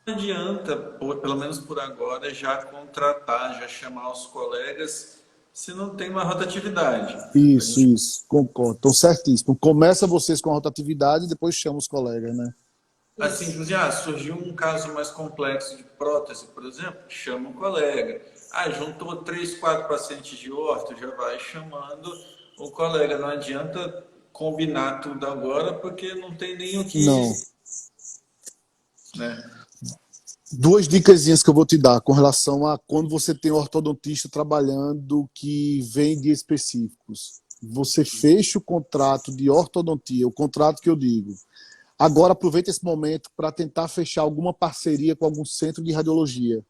Não adianta, pelo menos por agora, já contratar, já chamar os colegas se não tem uma rotatividade. Isso, concordo. Estão certíssimo. Começa vocês com a rotatividade e depois chama os colegas, né? Assim, surgiu um caso mais complexo de prótese, por exemplo, chama um colega. Juntou 3, 4 pacientes de orto, já vai chamando o colega. Não adianta combinar tudo agora, porque não tem nem o que... Não. Né? 2 dicas que eu vou te dar com relação a quando você tem um ortodontista trabalhando que vem de específicos. Você fecha o contrato de ortodontia, o contrato que eu digo. Agora aproveita esse momento para tentar fechar alguma parceria com algum centro de radiologia.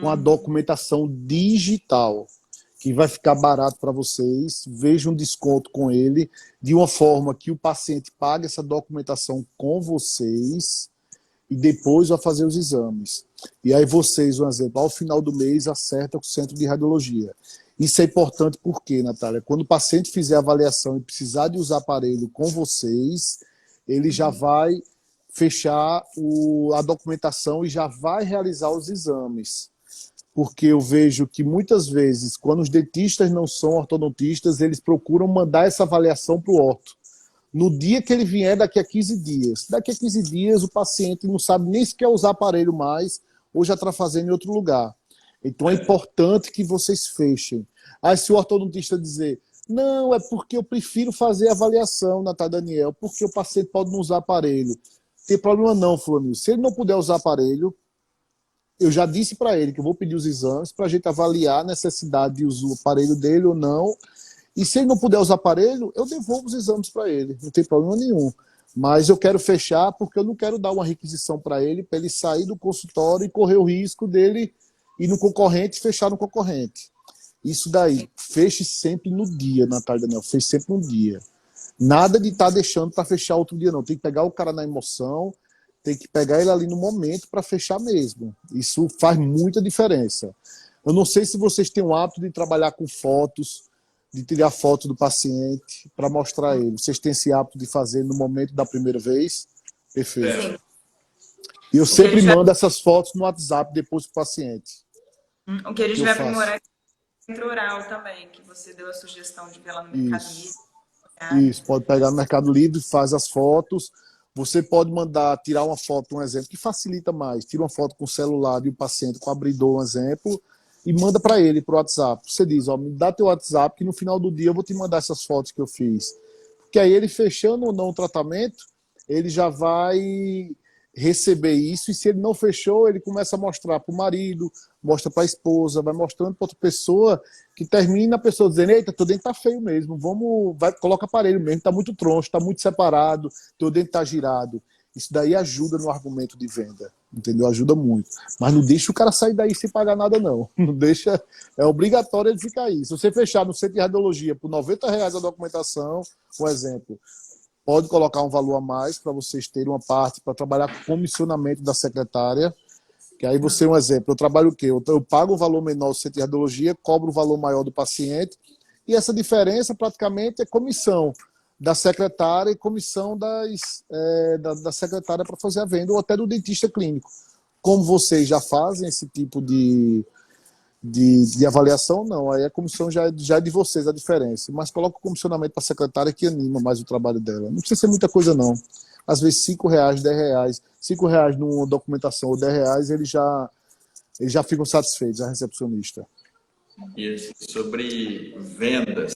Com a documentação digital, que vai ficar barato para vocês. Veja um desconto com ele, de uma forma que o paciente pague essa documentação com vocês e depois vai fazer os exames. E aí vocês, um exemplo, ao final do mês acerta com o centro de radiologia. Isso é importante porque, Natália, quando o paciente fizer a avaliação e precisar de usar aparelho com vocês, ele já vai fechar a documentação e já vai realizar os exames. Porque eu vejo que muitas vezes, quando os dentistas não são ortodontistas, eles procuram mandar essa avaliação para o orto. No dia que ele vier, daqui a 15 dias. Daqui a 15 dias, o paciente não sabe nem se quer usar aparelho mais ou já está fazendo em outro lugar. Então é importante que vocês fechem. Aí se o ortodontista dizer, não, é porque eu prefiro fazer a avaliação, Natália Daniel, porque o paciente pode não usar aparelho. Não tem problema não, Flamil. Se ele não puder usar aparelho, eu já disse para ele que eu vou pedir os exames para a gente avaliar a necessidade de usar o aparelho dele ou não. E se ele não puder usar aparelho, eu devolvo os exames para ele. Não tem problema nenhum. Mas eu quero fechar porque eu não quero dar uma requisição para ele sair do consultório e correr o risco dele ir no concorrente e fechar no concorrente. Isso daí, feche sempre no dia, Natália Daniel. Feche sempre no dia. Nada de estar deixando para fechar outro dia, não. Tem que pegar o cara na emoção, tem que pegar ele ali no momento para fechar mesmo. Isso faz muita diferença. Eu não sei se vocês têm o hábito de trabalhar com fotos, de tirar foto do paciente para mostrar a ele. Vocês têm esse hábito de fazer no momento da primeira vez? Perfeito. E eu sempre mando essas fotos no WhatsApp depois para o paciente. O que a gente vai aprimorar é o centro oral também, que você deu a sugestão de ver lá no Mercado Livre. Isso, pode pegar no Mercado Livre, faz as fotos. Você pode mandar, tirar uma foto, um exemplo, que facilita mais. Tira uma foto com o celular de um paciente com abridor, um exemplo, e manda para ele, para o WhatsApp. Você diz, me dá teu WhatsApp, que no final do dia eu vou te mandar essas fotos que eu fiz. Porque aí ele fechando ou não o tratamento, ele já vai receber isso, e se ele não fechou, ele começa a mostrar para o marido, mostra para a esposa, vai mostrando para outra pessoa, que termina a pessoa dizendo, eita, teu dente tá feio mesmo, vamos, vai, coloca aparelho mesmo, tá muito troncho, tá muito separado, teu dente tá girado. Isso daí ajuda no argumento de venda, entendeu? Ajuda muito. Mas não deixa o cara sair daí sem pagar nada, não. Não deixa, é obrigatório ele ficar aí. Se você fechar no centro de radiologia por R$ 90 a documentação, por exemplo, pode colocar um valor a mais para vocês terem uma parte para trabalhar com comissionamento da secretária, que aí você, um exemplo, eu trabalho o quê? Eu pago um valor menor do centro de radiologia, cobro o valor maior do paciente, e essa diferença praticamente é comissão da secretária e comissão da secretária para fazer a venda, ou até do dentista clínico. Como vocês já fazem esse tipo de avaliação, não. Aí a comissão já é de vocês, a diferença. Mas coloca o comissionamento para a secretária, que anima mais o trabalho dela. Não precisa ser muita coisa, não. Às vezes R$ 5, R$ 10. R$ 5 numa documentação ou R$ 10, eles já ficam satisfeitos, a recepcionista. E assim, sobre vendas,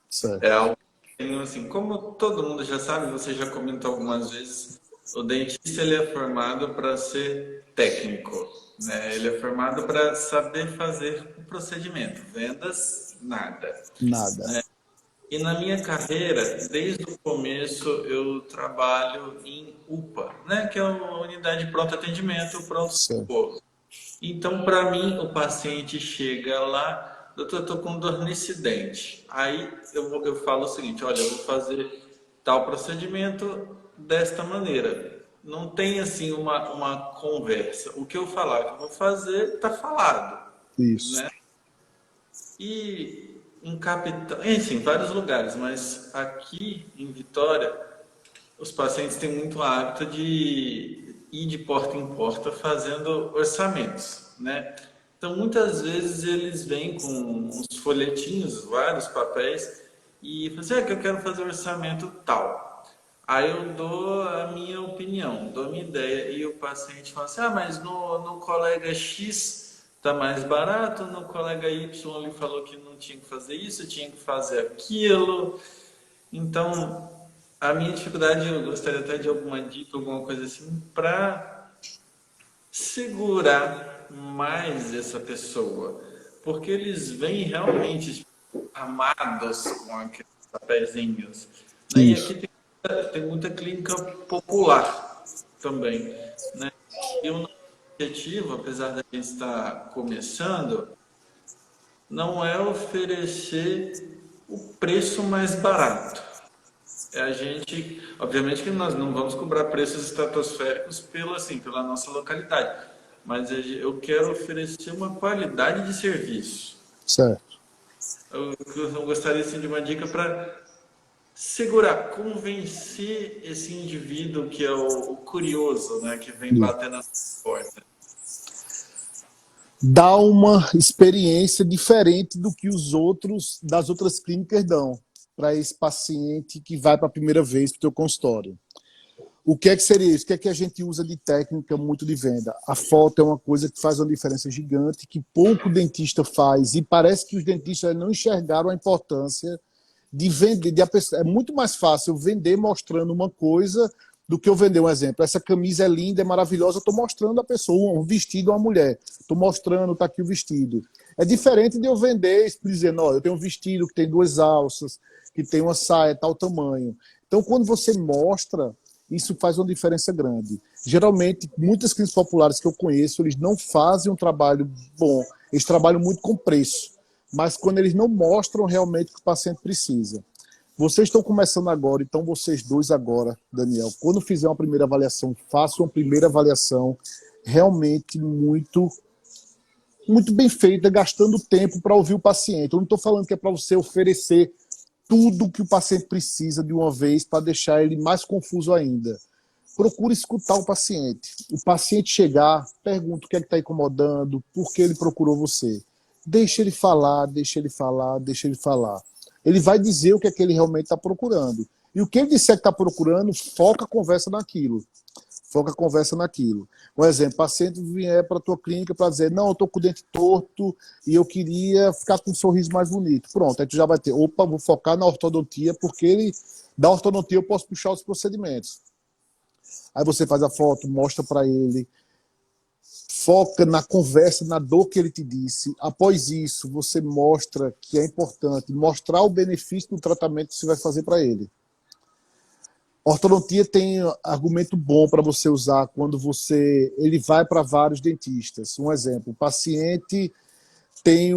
Certo. é algo que, assim, como todo mundo já sabe, você já comentou algumas vezes, o dentista ele é formado para ser técnico, né? Ele é formado para saber fazer o procedimento. Vendas, nada. Nada. E na minha carreira, desde o começo, eu trabalho em UPA, né? Que é uma unidade de pronto atendimento, pronto socorro. Então, para mim, o paciente chega lá, doutor, eu estou com dor nesse dente. Aí eu falo o seguinte, olha, eu vou fazer tal procedimento desta maneira. Não tem, assim, uma conversa. O que eu falar que eu vou fazer, está falado. Isso. Né? E em capital, enfim, vários lugares, mas aqui em Vitória, os pacientes têm muito hábito de ir de porta em porta fazendo orçamentos, né? Então, muitas vezes eles vêm com uns folhetinhos, vários papéis, e falam assim, que eu quero fazer orçamento tal. Aí eu dou a minha opinião, dou a minha ideia, e o paciente fala assim, mas no colega X tá mais barato, no colega Y ele falou que não tinha que fazer isso, tinha que fazer aquilo. Então, a minha dificuldade, eu gostaria até de alguma dica, alguma coisa assim, para segurar mais essa pessoa. Porque eles vêm realmente amados com aqueles papeizinhos. Né? E aqui tem muita clínica popular também. Né? E o objetivo, apesar da gente estar começando, não é oferecer o preço mais barato. A gente, obviamente que nós não vamos cobrar preços estratosféricos pela nossa localidade, mas eu quero oferecer uma qualidade de serviço. Certo. Eu gostaria assim, de uma dica para segurar, convencer esse indivíduo que é o curioso, né, que vem bater na porta. Dá uma experiência diferente do que das outras clínicas dão para esse paciente que vai para a primeira vez para o teu consultório. O que é que seria isso? O que é que a gente usa de técnica muito de venda? A foto é uma coisa que faz uma diferença gigante, que pouco dentista faz, e parece que os dentistas não enxergaram a importância de vender. É muito mais fácil vender mostrando uma coisa do que eu vender um exemplo. Essa camisa é linda, é maravilhosa, eu estou mostrando a pessoa, um vestido a uma mulher. Estou mostrando, está aqui o vestido. É diferente de eu vender, dizendo, eu tenho um vestido que tem 2 alças, que tem uma saia, tal tamanho. Então, quando você mostra, isso faz uma diferença grande. Geralmente, muitas clínicas populares que eu conheço, eles não fazem um trabalho bom, eles trabalham muito com preço, mas quando eles não mostram realmente o que o paciente precisa. Vocês estão começando agora, então vocês dois agora, Daniel, quando fizer uma primeira avaliação, façam uma primeira avaliação realmente muito bem feita, gastando tempo para ouvir o paciente. Eu não estou falando que é para você oferecer tudo que o paciente precisa de uma vez para deixar ele mais confuso ainda. Procure escutar o paciente. O paciente chegar, pergunta o que é que está incomodando, por que ele procurou você. Deixa ele falar, deixa ele falar, deixa ele falar. Ele vai dizer o que é que ele realmente está procurando. E o que ele disser que está procurando, foca a conversa naquilo. Foca a conversa naquilo. Um exemplo, o paciente vier para a tua clínica para dizer, não, eu estou com o dente torto e eu queria ficar com um sorriso mais bonito. Pronto, aí tu já vai ter, vou focar na ortodontia, porque da ortodontia eu posso puxar os procedimentos. Aí você faz a foto, mostra para ele, foca na conversa, na dor que ele te disse. Após isso, você mostra que é importante mostrar o benefício do tratamento que você vai fazer para ele. Ortodontia tem argumento bom para você usar quando ele vai para vários dentistas. Um exemplo, o paciente tem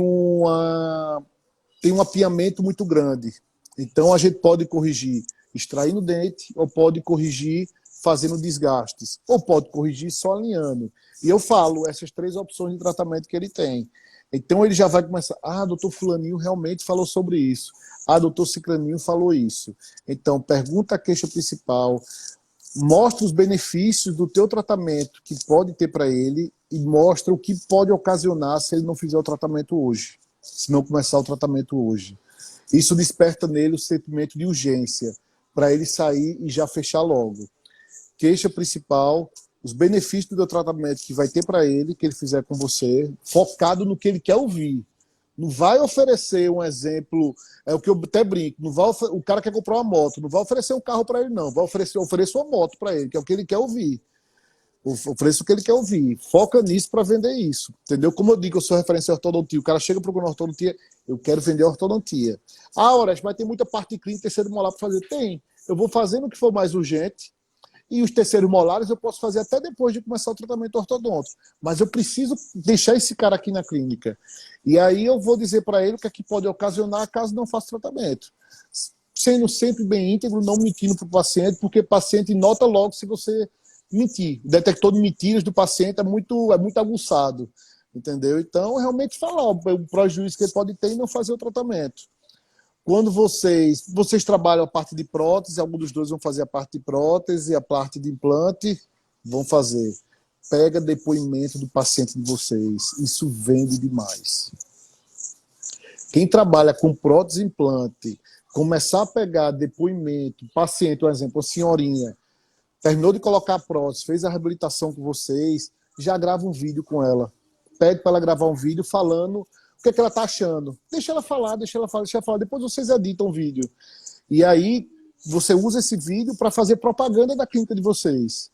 tem um apiamento muito grande. Então, a gente pode corrigir extraindo o dente, ou pode corrigir fazendo desgastes, ou pode corrigir só alinhando. E eu falo essas 3 opções de tratamento que ele tem. Então, ele já vai começar, doutor fulaninho realmente falou sobre isso. Doutor ciclaninho falou isso. Então, pergunta a queixa principal, mostra os benefícios do teu tratamento que pode ter para ele e mostra o que pode ocasionar se ele não fizer o tratamento hoje, se não começar o tratamento hoje. Isso desperta nele o sentimento de urgência, para ele sair e já fechar logo. Queixa principal, os benefícios do tratamento que vai ter para ele, que ele fizer com você, focado no que ele quer ouvir. Não vai oferecer um exemplo, é o que eu até brinco, não vai o cara quer comprar uma moto, não vai oferecer um carro para ele não, vai oferecer uma moto para ele, que é o que ele quer ouvir. Ofereça o que ele quer ouvir. Foca nisso para vender isso. Entendeu? Como eu digo, eu sou referência em ortodontia. O cara chega procurando ortodontia, eu quero vender ortodontia. Oreste, mas tem muita parte clínica, terceiro molar para fazer. Tem. Eu vou fazendo o que for mais urgente. E os terceiros molares eu posso fazer até depois de começar o tratamento ortodôntico. Mas eu preciso deixar esse cara aqui na clínica. E aí eu vou dizer para ele o que é que pode ocasionar caso não faça tratamento. Sendo sempre bem íntegro, não mentindo para o paciente, porque o paciente nota logo se você mentir. O detector de mentiras do paciente é muito aguçado, entendeu? Então, realmente falar o prejuízo que ele pode ter e não fazer o tratamento. Quando vocês trabalham a parte de prótese, algum dos dois vão fazer a parte de prótese, a parte de implante, vão fazer. Pega depoimento do paciente de vocês. Isso vende demais. Quem trabalha com prótese e implante, começar a pegar depoimento, paciente, por exemplo, a senhorinha, terminou de colocar a prótese, fez a reabilitação com vocês, já grava um vídeo com ela. Pede para ela gravar um vídeo falando o que é que ela está achando. Deixa ela falar. Depois vocês editam o vídeo. E aí você usa esse vídeo para fazer propaganda da clínica de vocês.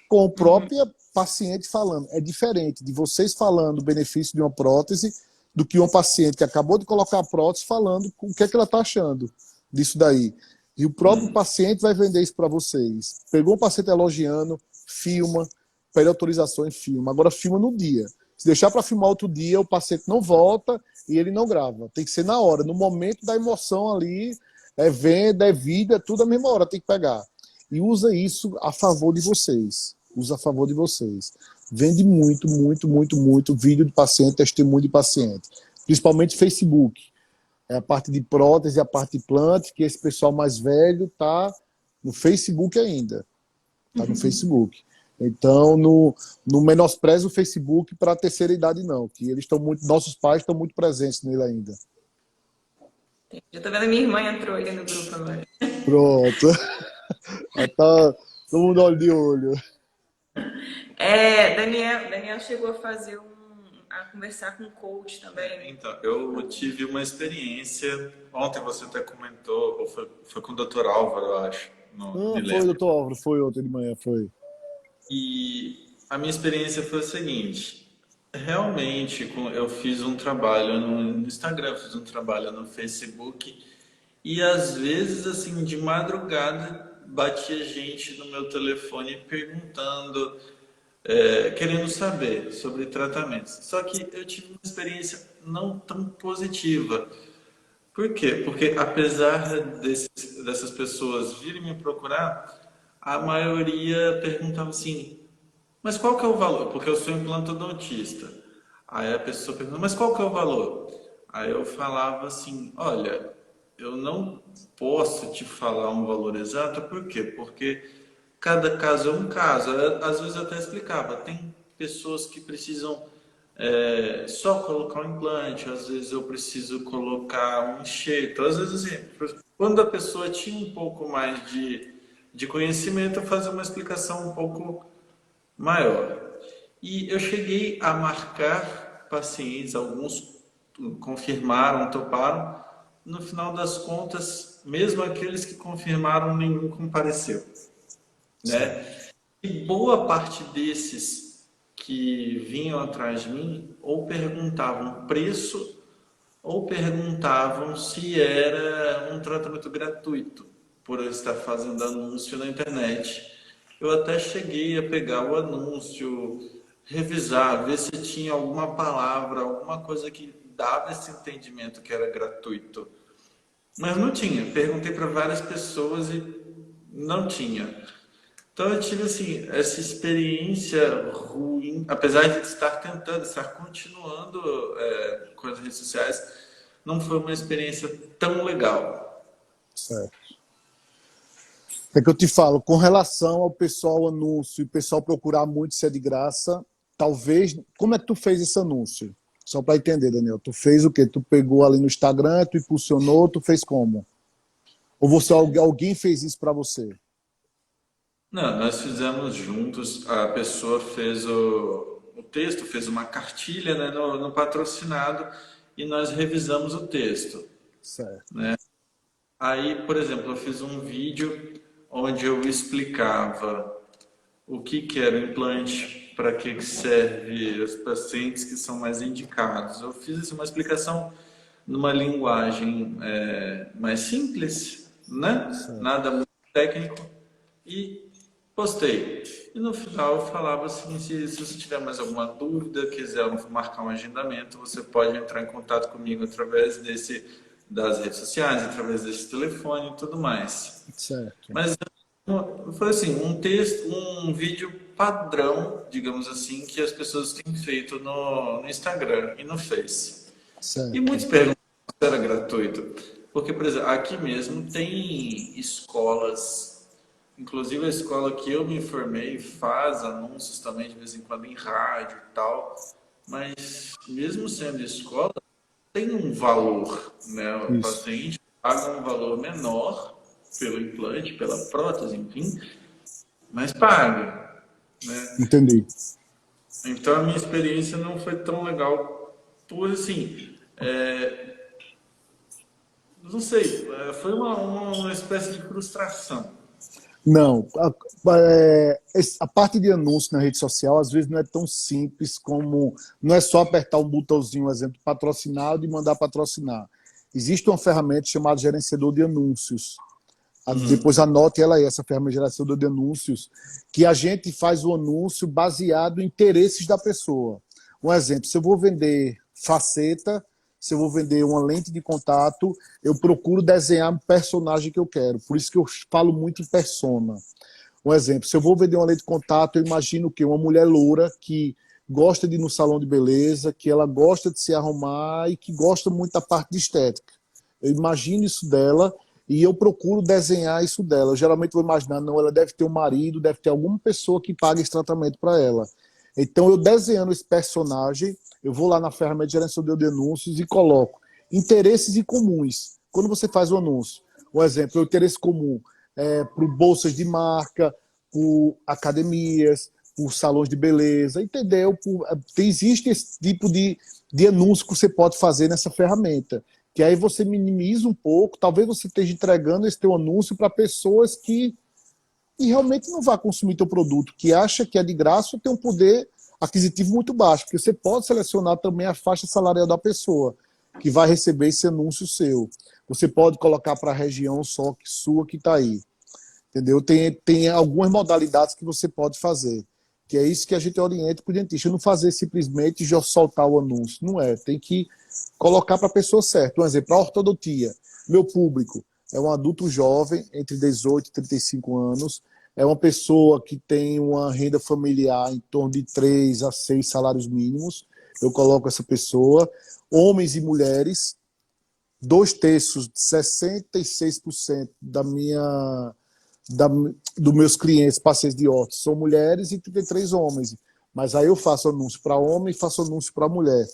Com o próprio paciente falando. É diferente de vocês falando o benefício de uma prótese do que um paciente que acabou de colocar a prótese falando o que é que ela está achando disso daí. E o próprio paciente vai vender isso para vocês. Pegou um paciente elogiando, filma, pede autorização e filma. Agora filma no dia. Se deixar para filmar outro dia, o paciente não volta e ele não grava. Tem que ser na hora, no momento da emoção ali, é venda, é vida, é tudo a mesma hora, tem que pegar. E usa isso a favor de vocês. Usa a favor de vocês. Vende muito, muito, muito, muito vídeo de paciente, testemunho de paciente. Principalmente Facebook. É a parte de prótese, a parte de implante, que esse pessoal mais velho tá no Facebook ainda. Tá no Facebook. Então, não menospreze o Facebook para a terceira idade, não. Que eles estão muito, nossos pais estão muito presentes nele ainda. Eu tô vendo a minha irmã entrou ali no grupo agora. Pronto. Tá todo mundo olho de olho. Daniel chegou a conversar com o coach também. Então, eu tive uma experiência. Ontem você até comentou, ou foi com o Dr. Álvaro, eu acho. Não, foi o Dr. Álvaro, foi ontem de manhã, foi. E a minha experiência foi a seguinte: realmente eu fiz um trabalho no Instagram, fiz um trabalho no Facebook, e às vezes, assim, de madrugada, batia gente no meu telefone perguntando, querendo saber sobre tratamentos. Só que eu tive uma experiência não tão positiva. Por quê? Porque apesar dessas pessoas virem me procurar, a maioria perguntava assim, mas qual que é o valor? Porque eu sou implantodontista. Aí a pessoa pergunta, mas qual que é o valor? Aí eu falava assim, olha, eu não posso te falar um valor exato, por quê? Porque cada caso é um caso. Às vezes eu até explicava, tem pessoas que precisam só colocar um implante, às vezes eu preciso colocar um enxerto, às vezes assim, quando a pessoa tinha um pouco mais de conhecimento, eu fazia uma explicação um pouco maior. E eu cheguei a marcar pacientes, alguns confirmaram, toparam, no final das contas, mesmo aqueles que confirmaram, nenhum compareceu, né? E boa parte desses que vinham atrás de mim ou perguntavam preço ou perguntavam se era um tratamento gratuito por eu estar fazendo anúncio na internet. Eu até cheguei a pegar o anúncio, revisar, ver se tinha alguma palavra, alguma coisa que dava esse entendimento que era gratuito. Mas não tinha. Perguntei para várias pessoas e não tinha. Então eu tive assim essa experiência ruim, apesar de estar tentando, estar continuando com as redes sociais, não foi uma experiência tão legal. Certo. É que eu te falo, com relação ao pessoal anúncio e o pessoal procurar muito se é de graça, talvez. Como é que tu fez esse anúncio? Só para entender, Daniel. Tu fez o quê? Tu pegou ali no Instagram, tu impulsionou, tu fez como? Ou você, alguém fez isso para você? Não, nós fizemos juntos, a pessoa fez o texto, fez uma cartilha, né, no patrocinado e nós revisamos o texto. Certo. Aí, por exemplo, eu fiz um vídeo onde eu explicava o que era o implante, para que serve os pacientes que são mais indicados. Eu fiz assim, uma explicação numa linguagem mais simples, né? Certo. Nada muito técnico, e postei. E no final eu falava assim, se você tiver mais alguma dúvida, quiser marcar um agendamento, você pode entrar em contato comigo através das redes sociais, através desse telefone e tudo mais. Certo. Mas foi assim, um texto, um vídeo padrão, digamos assim, que as pessoas têm feito no Instagram e no Face. E Certo. muitos perguntam se era gratuito. Porque, por exemplo, aqui mesmo tem escolas, inclusive a escola que eu me formei faz anúncios também de vez em quando em rádio e tal, mas mesmo sendo escola, tem um valor, né? O Isso. paciente paga um valor menor pelo implante, pela prótese, enfim, mas paga, né? Entendi. Então a minha experiência não foi tão legal por assim, não sei, foi uma espécie de frustração. Não, a parte de anúncio na rede social às vezes não é tão simples como. Não é só apertar um botãozinho, exemplo, patrocinado e mandar patrocinar. Existe uma ferramenta chamada gerenciador de anúncios. Depois anote ela aí, essa ferramenta de gerenciador de anúncios, que a gente faz o anúncio baseado em interesses da pessoa. Um exemplo, se eu vou vender faceta, se eu vou vender uma lente de contato, eu procuro desenhar um personagem que eu quero. Por isso que eu falo muito em persona. Um exemplo, se eu vou vender uma lente de contato, eu imagino que uma mulher loura que gosta de ir no salão de beleza, que ela gosta de se arrumar e que gosta muito da parte de estética. Eu imagino isso dela e eu procuro desenhar isso dela. Eu geralmente vou imaginar, não, ela deve ter um marido, deve ter alguma pessoa que paga esse tratamento para ela. Então, eu desenhando esse personagem, eu vou lá na ferramenta de gerenciador de anúncios e coloco interesses em comuns. Quando você faz o anúncio, um exemplo, o interesse comum por bolsas de marca, por academias, por salões de beleza, entendeu? Existe esse tipo de anúncio que você pode fazer nessa ferramenta, que aí você minimiza um pouco, talvez você esteja entregando esse teu anúncio para pessoas que realmente não vai consumir teu produto, que acha que é de graça ou tem um poder aquisitivo muito baixo, porque você pode selecionar também a faixa salarial da pessoa que vai receber esse anúncio seu. Você pode colocar para a região só que sua que está aí. Entendeu? Tem algumas modalidades que você pode fazer, que é isso que a gente orienta para o dentista. Não fazer simplesmente já soltar o anúncio. Não é. Tem que colocar para a pessoa certa. Um exemplo, a ortodontia. Meu público é um adulto jovem, entre 18 e 35 anos. É uma pessoa que tem uma renda familiar em torno de 3 a 6 salários mínimos. Eu coloco essa pessoa. Homens e mulheres. 2/3, 66% dos meus clientes, pacientes de orto, são mulheres e 33 homens. Mas aí eu faço anúncio para homem e faço anúncio para mulher.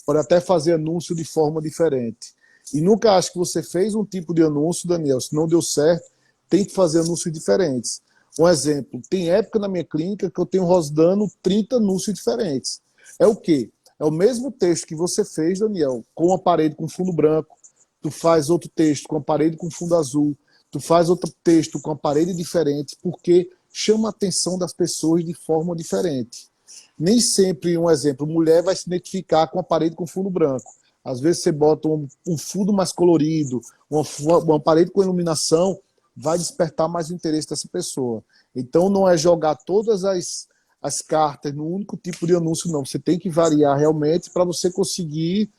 Pode até fazer anúncio de forma diferente. E nunca acho que você fez um tipo de anúncio, Daniel, se não deu certo, tem que fazer anúncios diferentes. Um exemplo, tem época na minha clínica que eu tenho rodando 30 anúncios diferentes. É o quê? É o mesmo texto que você fez, Daniel, com uma parede com fundo branco, tu faz outro texto com a parede com fundo azul, tu faz outro texto com a parede diferente, porque chama a atenção das pessoas de forma diferente. Nem sempre, um exemplo, mulher vai se identificar com a parede com fundo branco. Às vezes você bota um fundo mais colorido, uma parede com iluminação, vai despertar mais o interesse dessa pessoa. Então não é jogar todas as cartas no único tipo de anúncio, não. Você tem que variar realmente para você conseguir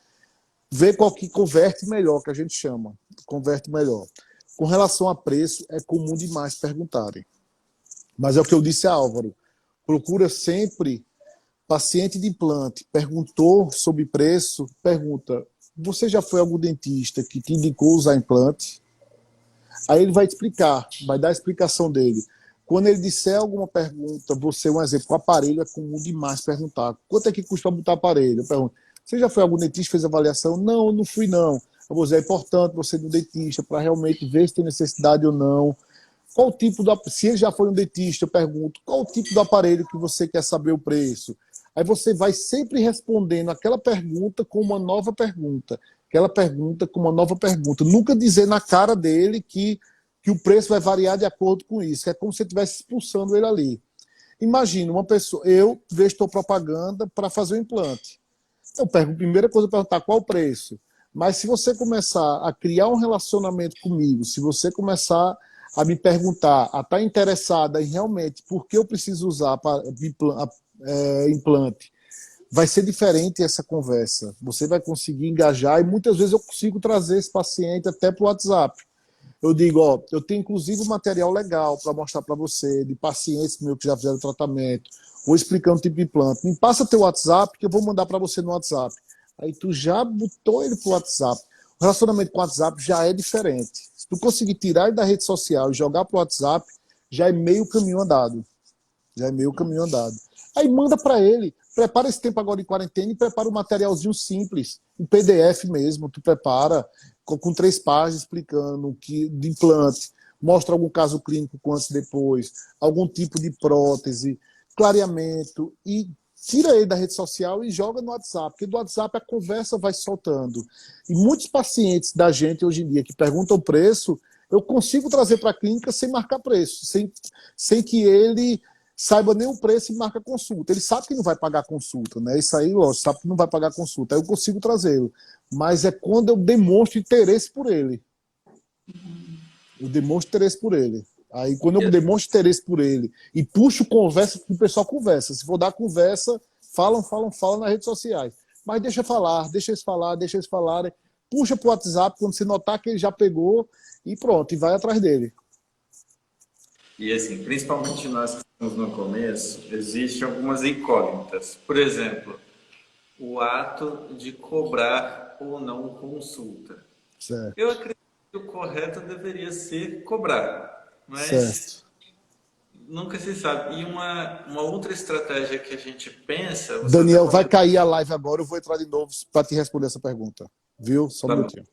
ver qual que converte melhor, que a gente chama. Converte melhor. Com relação a preço, é comum demais perguntarem. Mas é o que eu disse a Álvaro. Procura sempre paciente de implante. Perguntou sobre preço, pergunta: você já foi a algum dentista que te indicou usar implante? Aí ele vai te explicar, vai dar a explicação dele. Quando ele disser alguma pergunta, você, um exemplo, o aparelho é comum demais perguntar. Quanto é que custa botar aparelho? Eu pergunto: você já foi a algum dentista, fez avaliação? Não, eu não fui não. Eu vou dizer, é importante você ir no dentista para realmente ver se tem necessidade ou não. Qual o tipo se ele já foi um dentista, eu pergunto, qual o tipo do aparelho que você quer saber o preço? Aí você vai sempre respondendo aquela pergunta com uma nova pergunta, aquela pergunta com uma nova pergunta. Nunca dizer na cara dele que o preço vai variar de acordo com isso. É como se você estivesse expulsando ele ali. Imagina uma pessoa, eu vejo tua propaganda para fazer o implante. Eu pergunto, primeira coisa, perguntar qual o preço. Mas se você começar a criar um relacionamento comigo, se você começar a me perguntar, a estar interessada em realmente por que eu preciso usar implante, vai ser diferente essa conversa. Você vai conseguir engajar e muitas vezes eu consigo trazer esse paciente até para o WhatsApp. Eu digo, ó, eu tenho inclusive um material legal para mostrar para você, de pacientes meus que já fizeram tratamento, ou explicando o tipo de implante. Me passa teu WhatsApp que eu vou mandar para você no WhatsApp. Aí tu já botou ele pro WhatsApp. O relacionamento com o WhatsApp já é diferente. Se tu conseguir tirar ele da rede social e jogar pro WhatsApp, já é meio caminho andado. Já é meio caminho andado. Aí manda para ele. Prepara esse tempo agora de quarentena e prepara um materialzinho simples. Um PDF mesmo. Tu prepara com 3 páginas explicando de implante. Mostra algum caso clínico com antes e depois. Algum tipo de prótese. Clareamento. E tira ele da rede social e joga no WhatsApp, porque do WhatsApp a conversa vai soltando. E muitos pacientes da gente hoje em dia que perguntam o preço, eu consigo trazer para a clínica sem marcar preço, sem que ele saiba nem o preço e marca consulta. Ele sabe que não vai pagar consulta, né? Isso aí, lógico, sabe que não vai pagar consulta. Aí eu consigo trazê-lo. Mas é quando eu demonstro interesse por ele. Eu demonstro interesse por ele. Aí, quando eu demonstro interesse por ele e puxo conversa, o pessoal conversa. Se for dar conversa, falam nas redes sociais. Mas deixa eles falarem. Puxa pro WhatsApp quando você notar que ele já pegou e pronto, e vai atrás dele. E assim, principalmente nós que estamos no começo, existem algumas incógnitas. Por exemplo, o ato de cobrar ou não consulta. Certo. Eu acredito que o correto deveria ser cobrar, mas Certo. nunca se sabe. E uma outra estratégia que a gente pensa... Daniel, vai cair a live agora, eu vou entrar de novo para te responder essa pergunta. Viu? Só um Tá bom. minutinho.